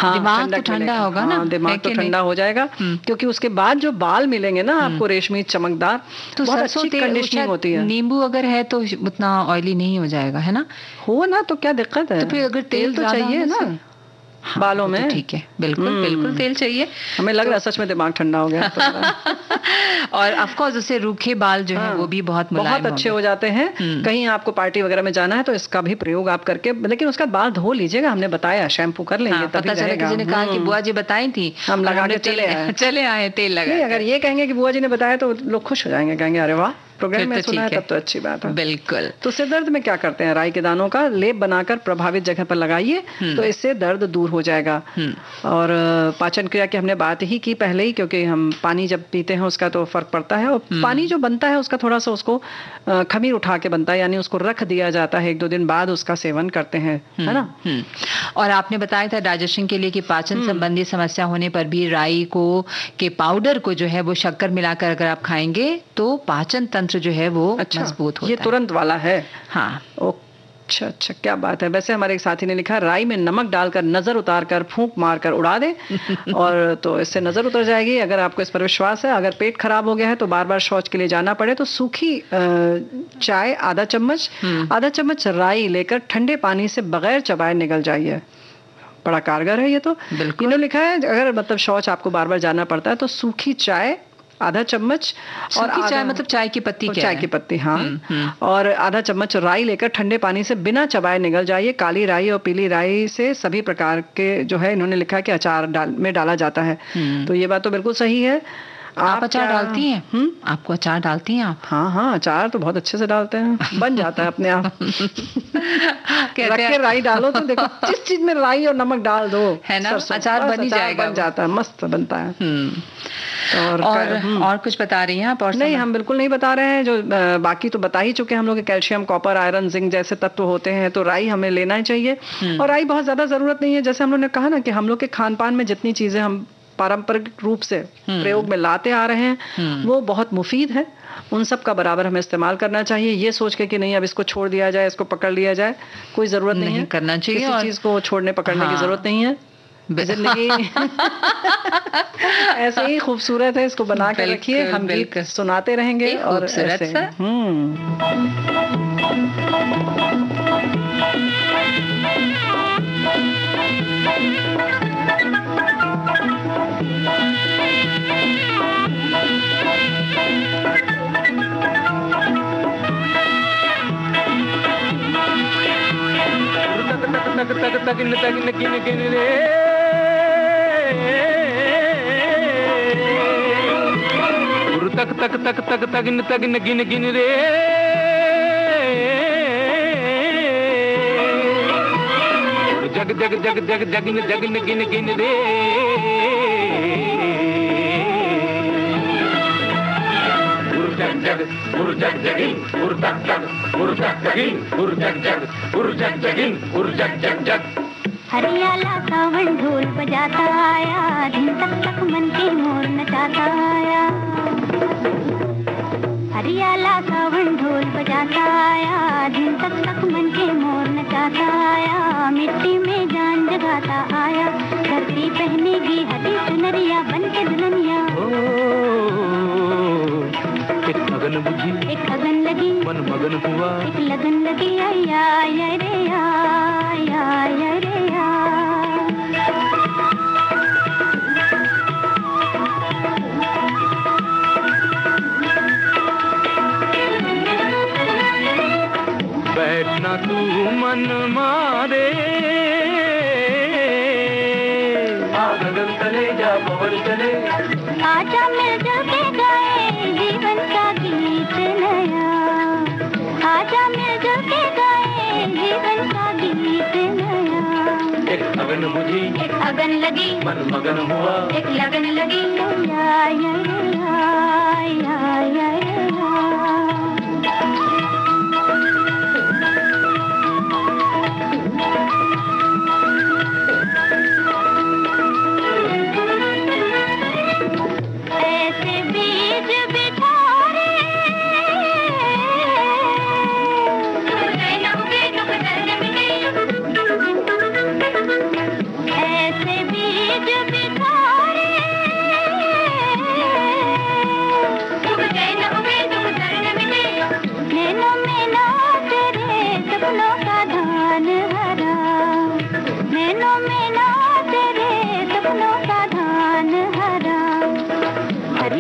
दिमाग तो ठंडा होगा ना, दिमाग तो ठंडा हो जाएगा, क्योंकि उसके बाद जो बाल मिलेंगे ना आपको रेशमी चमकदार, तो बहुत अच्छी कंडीशनिंग होती है। नींबू अगर है तो उतना ऑयली नहीं हो जाएगा, है ना? हो ना, तो क्या दिक्कत है? तो फिर अगर तेल तो चाहिए ना बालों में, ठीक है, बिल्कुल बिल्कुल तेल चाहिए। हमें लग रहा है सच में दिमाग ठंडा हो गया। और ऑफ कोर्स उससे रूखे बाल जो है वो भी बहुत मुलायम, बहुत अच्छे हो जाते हैं। कहीं आपको पार्टी वगैरह में जाना है तो इसका भी प्रयोग आप करके, लेकिन उसका बाल धो लीजिएगा, हमने बताया शैम्पू कर लेंगे तभी रहेगा। किसी ने कहा कि बुआ जी बताई थी, हम लगा के चले आए तेल लगा। अगर ये कहेंगे कि बुआ जी ने बताया तो लोग खुश हो जाएंगे, कहेंगे अरे वाह प्रोग्राम में सुना है, तब तो अच्छी बात है। बिल्कुल। तो सिर दर्द में क्या करते हैं, राई के दानों का लेप बनाकर प्रभावित जगह पर लगाइए, तो इससे दर्द दूर हो जाएगा। और पाचन क्रिया की हमने बात ही की पहले ही, क्योंकि हम पानी जब पीते हैं उसका तो फर्क पड़ता है, और पानी जो बनता है उसका थोड़ा सा उसको खमीर उठा के बनता है, यानी उसको रख दिया जाता है, 1-2 दिन बाद उसका सेवन करते हैं, है ना। और आपने बताया था डाइजेशन के लिए कि पाचन संबंधी समस्या होने पर भी राई को के पाउडर को जो है वो शक्कर मिलाकर अगर आप खाएंगे तो पाचन तंत्र जो है वो मजबूत होता है। ये तुरंत वाला है। हाँ, अच्छा, क्या बात है। वैसे हमारे एक साथी ने लिखा, राई में नमक डालकर नजर उतार कर फूंक मार कर उड़ा दे और तो इससे नजर उतर जाएगी। अगर आपको इस पर विश्वास है, अगर पेट खराब हो गया है तो बार बार शौच के लिए जाना पड़े तो सूखी चाय आधा चम्मच राई लेकर ठंडे पानी से बगैर चबाए निगल जाइए। बड़ा कारगर है ये तो। इन्होंने लिखा है अगर मतलब शौच आपको बार बार जाना पड़ता है तो सूखी चाय आधा चम्मच, और चाय मतलब चाय की पत्ती, चाय की पत्ती, हाँ, और आधा चम्मच राई लेकर ठंडे पानी से बिना चबाए निगल जाइए। काली राई और पीली राई से सभी प्रकार के जो है, इन्होंने लिखा है कि अचार में डाला जाता है, तो ये बात तो बिल्कुल सही है। आप अचार डालती हैं? आपको अचार डालती हैं आप? हाँ, अचार तो बहुत अच्छे से डालते हैं, बन जाता है अपने आप। रख के राई डालो तो देखो, जिस चीज में राई और नमक डाल दो, है ना, अचार बन ही जाएगा, बन जाता है, मस्त बनता है। और कुछ बता रही हैं आप? और नहीं, हम बिल्कुल नहीं बता रहे हैं, जो बाकी तो बता ही चुके हम लोग। कैल्शियम, कॉपर, आयरन, जिंक जैसे तत्व होते हैं, तो राई हमें लेना ही चाहिए। और राई बहुत ज्यादा जरूरत नहीं है, जैसे हम लोग ने कहा ना कि हम लोग के खान पान में जितनी चीजें हम पारंपरिक रूप से प्रयोग में लाते आ रहे हैं वो बहुत मुफीद है, उन सब का बराबर हमें इस्तेमाल करना चाहिए। ये सोच के कि नहीं अब इसको छोड़ दिया जाए, इसको पकड़ लिया जाए, कोई जरूरत नहीं है, करना चाहिए। किसी चीज को छोड़ने पकड़ने की जरूरत नहीं है। जिंदगी ऐसे ही खूबसूरत है, इसको बना के रखिए, हम गीत सुनाते रहेंगे और ऐसे। तक गिन रे जग जग जग जग जगिन जगिन गिन गिन रे जग जग उर जग जगिन उर जग जग उर जग जगिन उर जग जग उर जग जगिन उर जग जग जग। हरियाला सावन ढोल बजाता आया, दिन तक तक मन के मोर नचाता आया। हरियाला सावन ढोल बजाता आया, दिन तक तक मन के मोर नचाता आया। मिट्टी में जान जगाता आया, धरती पहनेगी हरी चुनरिया बन के दुल्हनिया। एक अगन बुझी, एक अगन लगी, मन मगन हुआ, एक लगन लगी, आया आया रे आया आया रे बैठना तू मन मारे, गगन तले जा पवन चले, आजा मिलजुल के गाए जीवन का गीत नया। आजा मिलजुल के गाए जीवन का गीत नया। एक अगन बुझी, एक अगन लगी, मन मगन हुआ, एक लगन लगी, या या या या या। ऐसे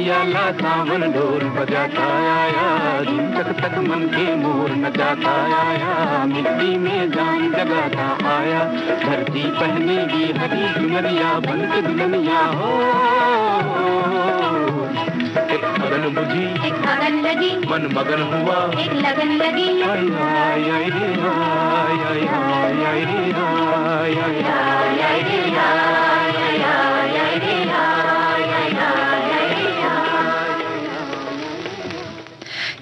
आला सावन ढोल बजाता आया, धूम तक तक मन के मोर नचाता आया, मिट्टी में जान जगाता आया, धरती पहनेगी हरी चुनरिया बन के दुल्हनिया हो। एक अगन बुझी, एक अगन लगी, मन मगन हुआ, एक लगन लगी, हाय हाय हाय रे हाय हाय हाय हाय रे हाय हाय हाय हाय रे हाय हाय हाय रे हाय हाय हाय रे हाय।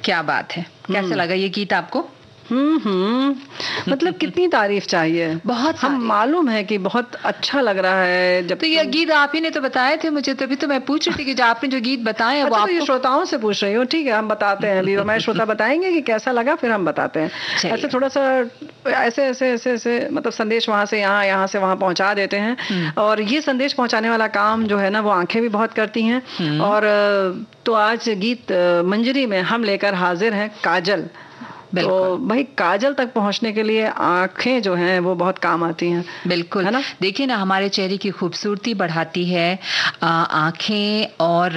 क्या बात है, कैसा लगा ये गीत आपको? मतलब कितनी तारीफ चाहिए, बहुत हम मालूम है कि बहुत अच्छा लग रहा है। जब तो ये गीत आप ही ने तो बताए थे मुझे, तभी तो मैं पूछ रही थी कि जो आपने जो गीत बताए हैं वो अच्छा, आपको... तो ये श्रोताओं से पूछ रही हूँ, ठीक है हम बताते हैं अभी, हमारे श्रोता बताएंगे कि कैसा लगा, फिर हम बताते हैं। ऐसे थोड़ा सा ऐसे ऐसे ऐसे ऐसे मतलब संदेश वहां से यहाँ, यहाँ से वहां पहुंचा देते हैं। और ये संदेश पहुंचाने वाला काम जो है ना, वो आंखें भी बहुत करती हैं। और तो आज गीत मंजरी में हम लेकर हाजिर हैं काजल। तो भाई काजल तक पहुंचने के लिए आंखें जो हैं वो बहुत काम आती हैं। बिल्कुल, है ना? देखिए ना, हमारे चेहरे की खूबसूरती बढ़ाती है आंखें, और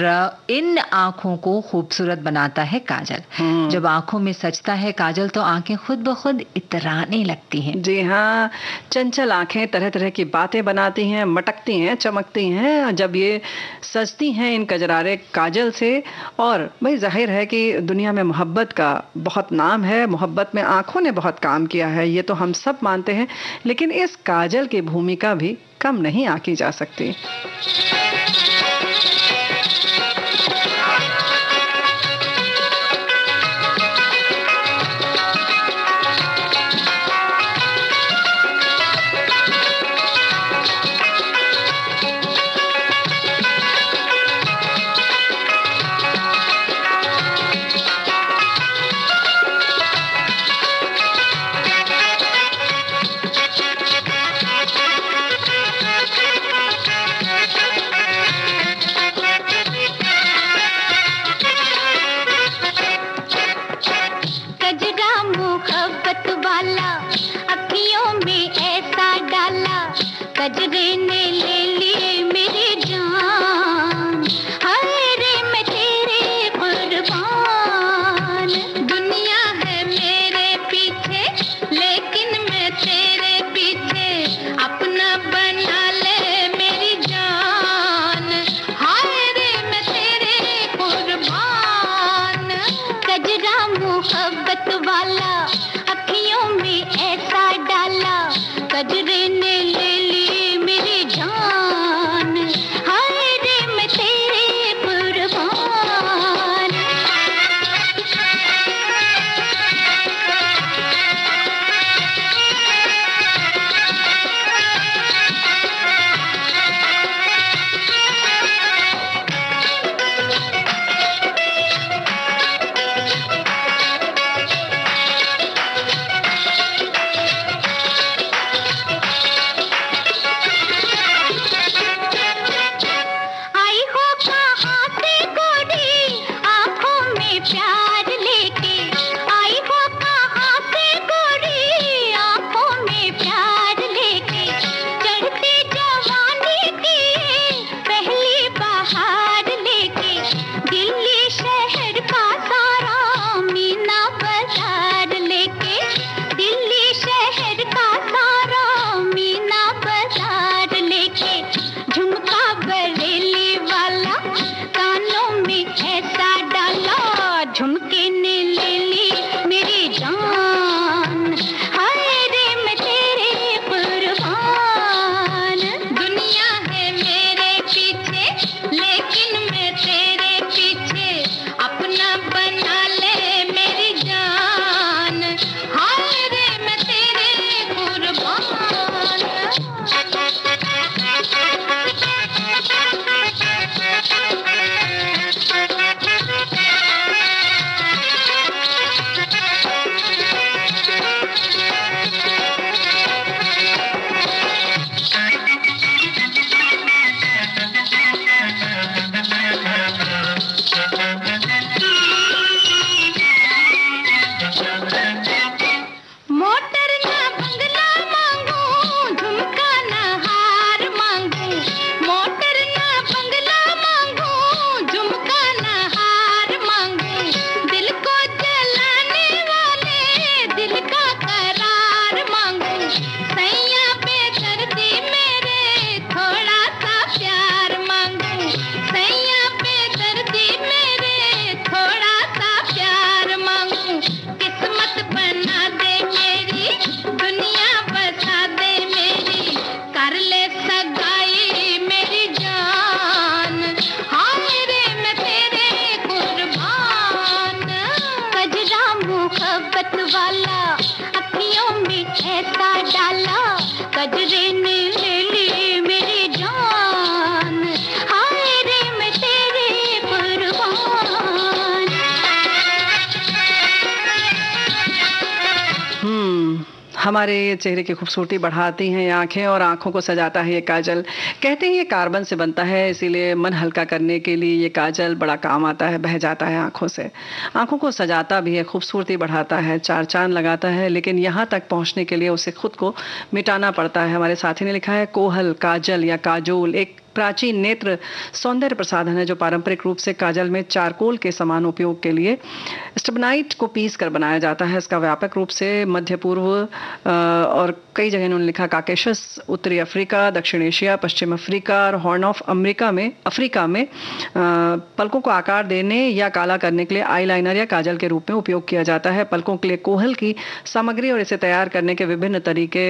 इन आंखों को खूबसूरत बनाता है काजल। जब आंखों में सजता है काजल तो आंखें खुद ब खुद इतराने लगती हैं। जी हाँ, चंचल आंखें तरह तरह की बातें बनाती हैं, मटकती हैं, चमकती हैं जब ये सजती हैं इन कजरारे काजल से। और भाई जाहिर है कि दुनिया में मोहब्बत का बहुत नाम है, मोहब्बत में आंखों ने बहुत काम किया है, ये तो हम सब मानते हैं। लेकिन इस काजल की भूमिका भी कम नहीं आंकी जा सकती। हमारे चेहरे की खूबसूरती बढ़ाती हैं ये आंखें और आंखों को सजाता है ये काजल। कहते हैं ये कार्बन से बनता है, इसीलिए मन हल्का करने के लिए ये काजल बड़ा काम आता है, बह जाता है आंखों से। आंखों को सजाता भी है, खूबसूरती बढ़ाता है, चार चांद लगाता है, लेकिन यहाँ तक पहुँचने के लिए उसे खुद को मिटाना पड़ता है। हमारे साथी ने लिखा है कोहल, काजल या काजोल एक प्राचीन नेत्र सौंदर्य प्रसाधन है जो पारंपरिक रूप से काजल में चारकोल के समान उपयोग के लिए स्टबनाइट को पीस कर बनाया जाता है। इसका व्यापक रूप से मध्य पूर्व और कई जगह उन्होंने लिखा काकेशस, उत्तरी अफ्रीका, दक्षिण एशिया, पश्चिम अफ्रीका और हॉर्न ऑफ अफ्रीका में पलकों को आकार देने या काला करने के लिए आईलाइनर या काजल के रूप में उपयोग किया जाता है। पलकों के लिए कोहल की सामग्री और इसे तैयार करने के विभिन्न तरीके,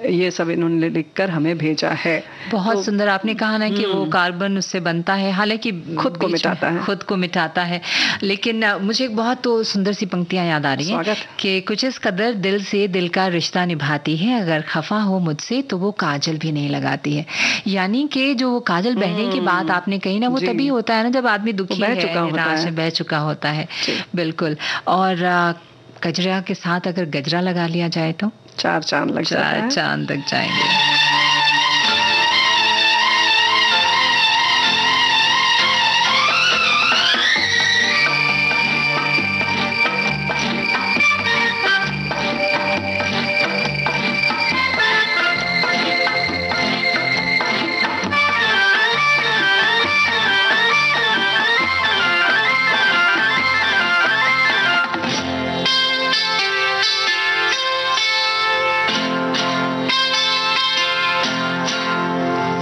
ये सब इन्होंने लिखकर हमें भेजा है। बहुत सुंदर आपने कहा ना कि वो कार्बन उससे बनता है, हालांकि खुद को मिटाता है। लेकिन मुझे एक बहुत तो सुंदर सी पंक्तियां याद आ रही हैं कि कुछ इस कदर दिल से दिल का रिश्ता निभाती है, अगर खफा हो मुझसे तो वो काजल भी नहीं लगाती है। यानी कि जो वो काजल बहने की बात आपने कही ना, वो तभी होता है ना जब आदमी दुखी है, निराश है, बह चुका होता है। बिल्कुल। और गजरा के साथ अगर गजरा लगा लिया जाए तो चार चांद लग जाएंगे।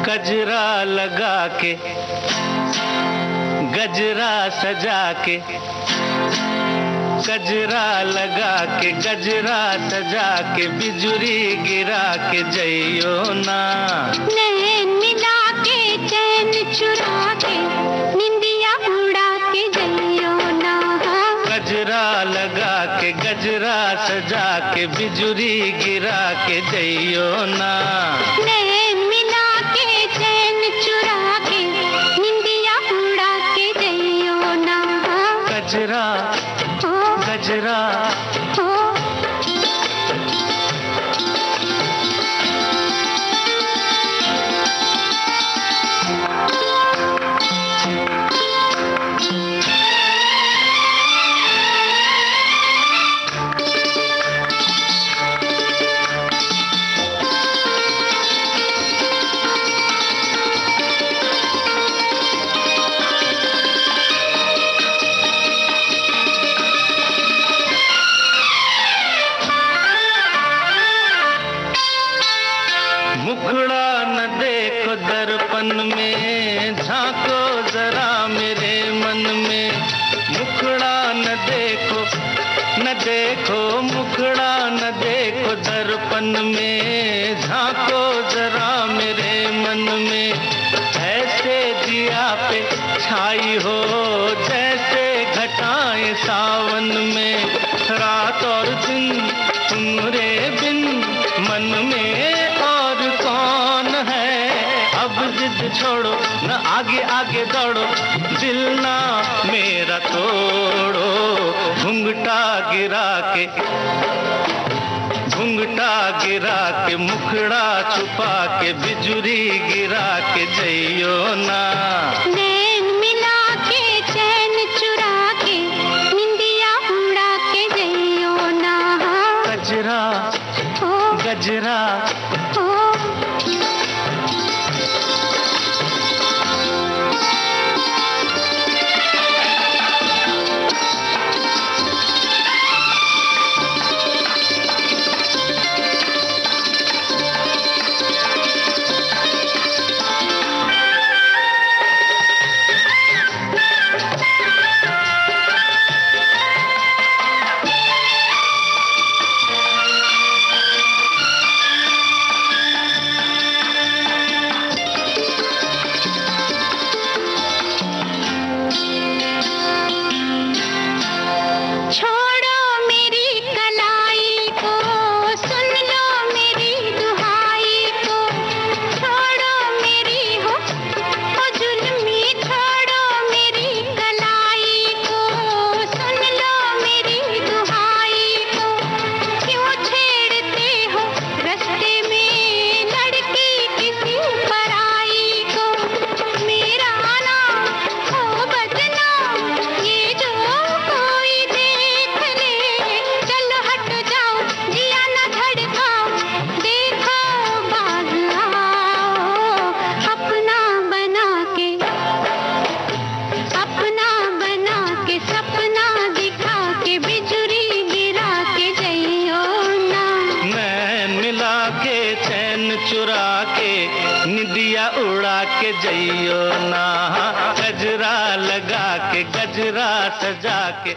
गजरा लगा के, गजरा सजा के, गजरा लगा के, गजरा सजा के, बिजुरी गिरा के जइयो ना। नैन मिला के चैन चुरा के, निंदिया उड़ा के जइयो ना। गजरा लगा के, गजरा सजा के, बिजुरी गिरा के जइयो ना। गजरा गजरा मुखड़ा न देखो दर्पण में, झांको जरा मेरे मन में। मुखड़ा न देखो, न देखो, मुखड़ा न देखो दर्पण में, झांको जरा मेरे मन में। ऐसे जिया पे छाई हो जैसे घटाएं सावन में। रात और दिन तुम्हारे बिन मन में जिद छोड़ो न आगे आगे दौड़ो, दिल ना मेरा तोड़ो। घुंघटा गिरा के, घुंघटा गिरा के, मुखड़ा छुपा के, बिजुरी गिरा के जइयो ना। नैन मिला के चैन चुरा के, निंदिया उड़ा के जइयो ना। गजरा गजरा लगा के गजरा सजा के।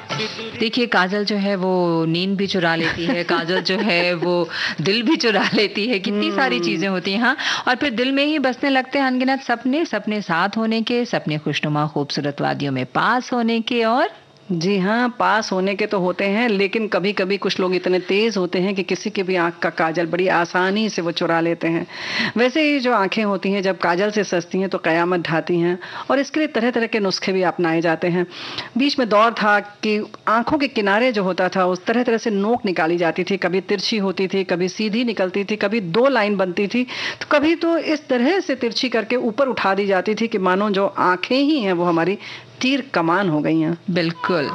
देखिए काजल जो है वो नींद भी चुरा लेती है, काजल जो है वो दिल भी चुरा लेती है, कितनी सारी चीजें होती हैं। हाँ, और फिर दिल में ही बसने लगते हैं अनगिनत सपने, सपने साथ होने के, सपने खुशनुमा खूबसूरत वादियों में पास होने के। और जी हाँ, पास होने के तो होते हैं, लेकिन कभी कभी कुछ लोग इतने तेज होते हैं कि किसी के भी आंख का काजल बड़ी आसानी से वो चुरा लेते हैं। वैसे ही जो आंखें होती हैं जब काजल से सजती हैं तो कयामत ढाती हैं, और इसके लिए तरह तरह के नुस्खे भी अपनाए जाते हैं। बीच में दौर था कि आंखों के किनारे जो होता था उस तरह तरह से नोक निकाली जाती थी, कभी तिरछी होती थी, कभी सीधी निकलती थी, कभी 2 लाइन बनती थी, तो कभी तो इस तरह से तिरछी करके ऊपर उठा दी जाती थी कि मानो जो आंखें ही हैं वो हमारी तीर कमान हो गई हैं। बिल्कुल।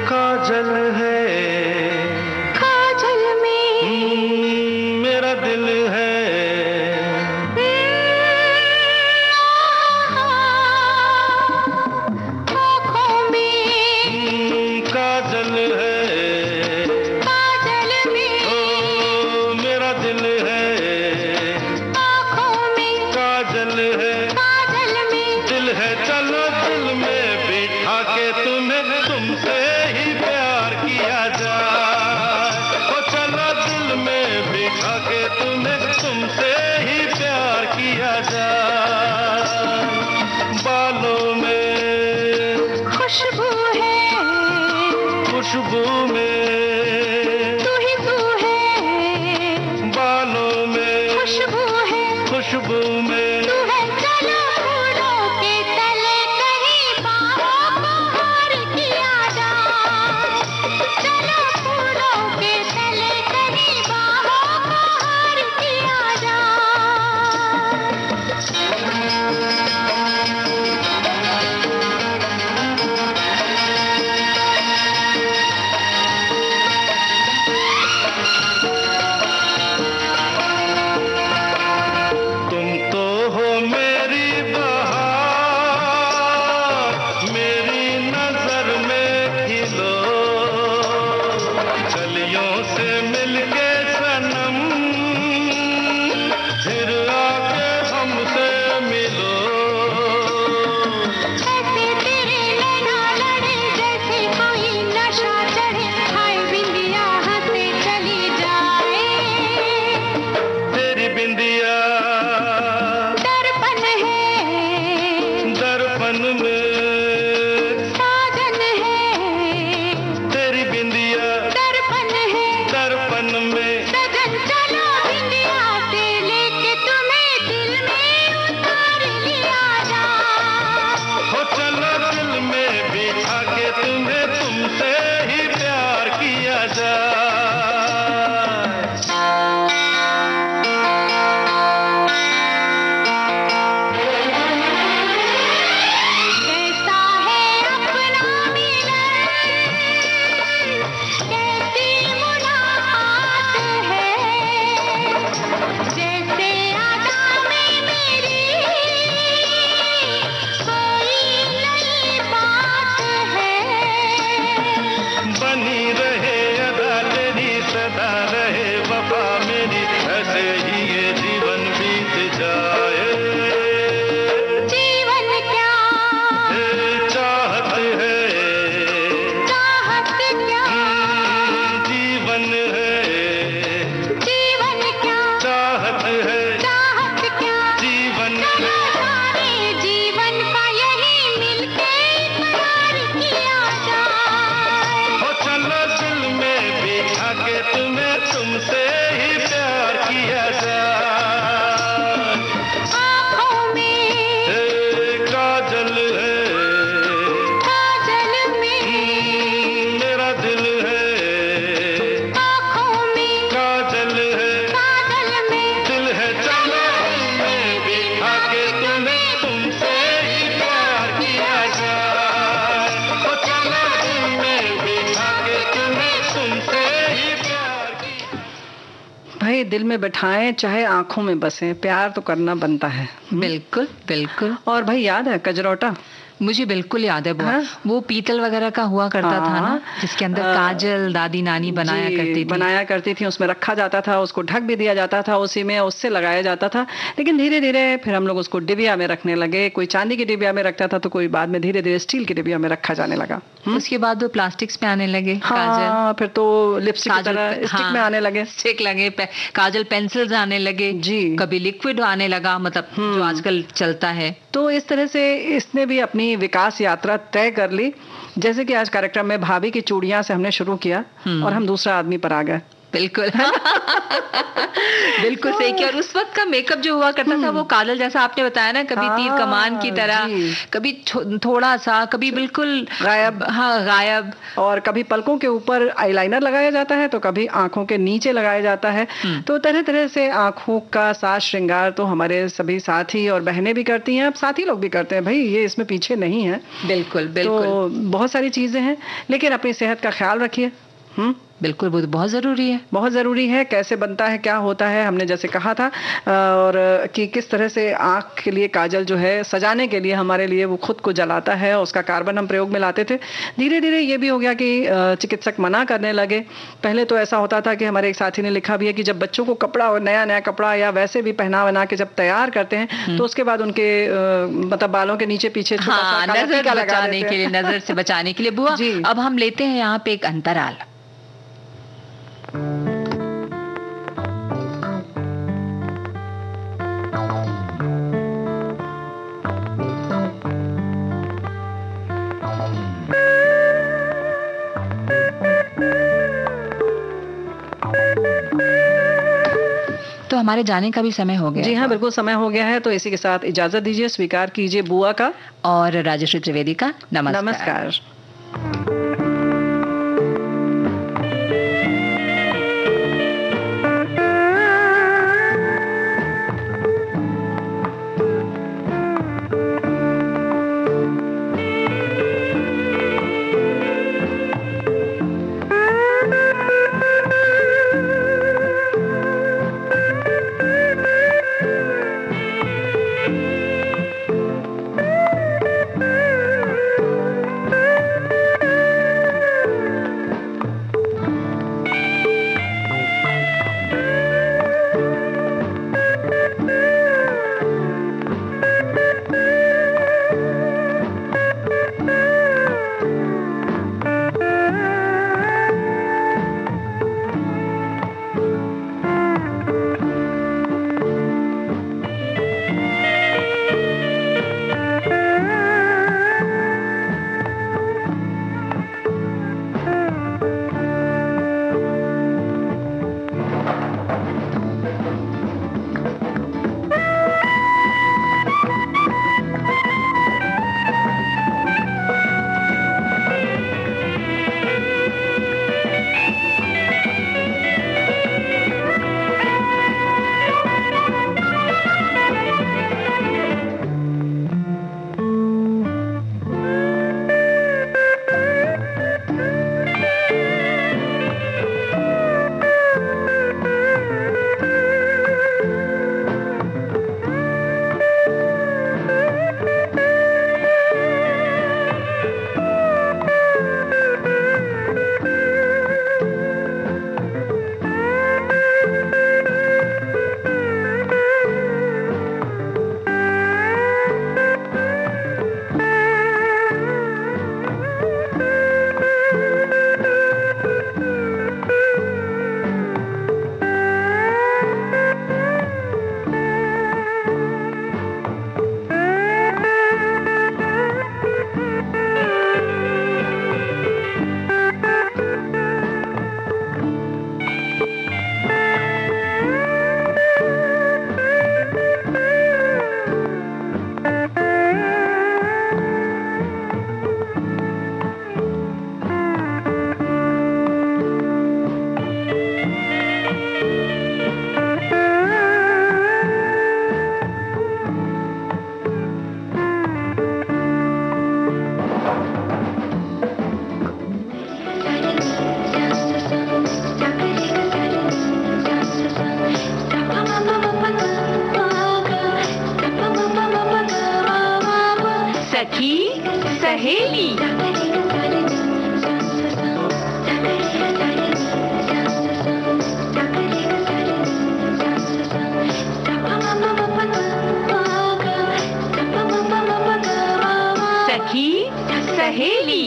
काजल है काजल में मेरा दिल है, आँखों में काजल है, काजल में ओ मेरा दिल है, आँखों में काजल है, काजल में दिल है। चलो दिल में बिठा के तुम्हें तुमसे ही प्यार किया जाए, ओ चलो दिल में बिठा के तुम्हें तुमसे ही प्यार किया जाए। बालों में खुशबू है, खुशबू में तू ही तू है, बालों में खुशबू है, खुशबू में तू है। चलो फूलों के तले कहीं बाहों को हार किया जाए, चलो फूलों के तले कहीं बाहों को हार किया जाए। तुम तो हो मेरी बहार, मेरी नजर में खिलो, कलियों से मिलके सनम फिर आके हमसे मिलो। ऐसे तेरे नैना लड़े जैसे कोई नशा चढ़े, हाय बिंदिया हंसे चली जाए। तेरी बिंदिया दर्पण है, दर्पण में, साजन है, तेरी बिंदिया दर्पण है, दर्पण में, सजन। चलो बिंदिया से लेके तुम्हें दिल में उतार लिया जाए, हो चलो दिल में बिठा के तुम्हें तुमसे ही प्यार किया जाए। कैसा है अपना मिलन, कैसी मुलाकात है, जैसे आदा में मेरी कोई नई बात है। बनी रहे अदा तेरी, सदा रहे वफा मेरी, ऐसे ही ये जीवन बीत जाए। जीवन क्या, ये चाहत है, चाहत क्या, जीवन है, जीवन क्या, चाहत है, चाहत क्या। जीवन चलो सारे जीवन का यही मिलके इकरार किया जाए, हो चलो दिल में बिठा के तुम्हें तुमसे ही प्यार किया जाए। आँखों में हे काजल है, काजल में मेरा दिल है, आँखों में काजल है, काजल में दिल है। चलो दिल में बिठा के तुम्हें तुमसे ही प्यार किया जाए, हो चलो दिल में बिठा के तुम्हें तुमसे ही प्यार किया। भाई दिल में बैठाएं चाहे आंखों में बसें, प्यार तो करना बनता है। बिल्कुल बिल्कुल। और भाई याद है कजरौटा? मुझे बिल्कुल याद है बुआ। हाँ? वो पीतल वगैरह का हुआ करता था ना, हाँ। जिसके अंदर काजल दादी नानी बनाया जी, करती थी। बनाया करती थी, उसमें रखा जाता था, उसको ढक भी दिया जाता था उसी में, उससे लगाया जाता था। लेकिन धीरे धीरे फिर हम लोग उसको डिबिया में रखने लगे, कोई चांदी की डिबिया में रखता था तो कोई बाद में धीरे धीरे स्टील की डिबिया में रखा जाने लगा। उसके बाद वो प्लास्टिक्स में आने लगे हाँ, फिर तो लिपस्टिक की तरह स्टिक में आने लगे, स्टिक लगे, काजल पेंसिल्स आने लगे जी, कभी लिक्विड आने लगा, मतलब जो आजकल चलता है। तो इस तरह से इसने भी अपनी विकास यात्रा तय कर ली। जैसे कि आज कार्यक्रम में भाभी की चूड़ियां से हमने शुरू किया और हम दूसरा आदमी पर आ गए। बिल्कुल बिल्कुल सही किया। और उस वक्त का मेकअप जो हुआ करता था वो काजल जैसा आपने बताया ना, कभी तीर कमान की तरह, कभी थोड़ा सा, कभी बिल्कुल गायब। हाँ, गायब। और कभी पलकों के ऊपर आईलाइनर लगाया जाता है तो कभी आंखों के नीचे लगाया जाता है। तो तरह तरह से आंखों का साज श्रृंगार तो हमारे सभी साथी और बहनें भी करती हैं, अब साथी लोग भी करते हैं भाई, ये इसमें पीछे नहीं है। बिल्कुल बिल्कुल। तो बहुत सारी चीजें हैं, लेकिन अपनी सेहत का ख्याल रखिए। बिल्कुल, वो बहुत जरूरी है, बहुत जरूरी है। कैसे बनता है, क्या होता है, हमने जैसे कहा था, और कि किस तरह से आंख के लिए काजल जो है सजाने के लिए हमारे लिए वो खुद को जलाता है, उसका कार्बन हम प्रयोग में लाते थे। धीरे धीरे ये भी हो गया कि चिकित्सक मना करने लगे। पहले तो ऐसा होता था कि हमारे एक साथी ने लिखा भी है कि जब बच्चों को कपड़ा और नया नया कपड़ा या वैसे भी पहना बना के जब तैयार करते हैं तो उसके बाद उनके मतलब बालों के नीचे पीछे नजर बचाने के लिए, नजर से बचाने के लिए। बुआ अब हम लेते हैं यहाँ पे एक अंतराल। तो हमारे जाने का भी समय हो गया। जी हाँ, बिल्कुल समय हो गया है। तो इसी के साथ इजाजत दीजिए, स्वीकार कीजिए बुआ का और राजश्री त्रिवेदी का नमस्कार। नमस्कार। सहेली। सखी सहेली।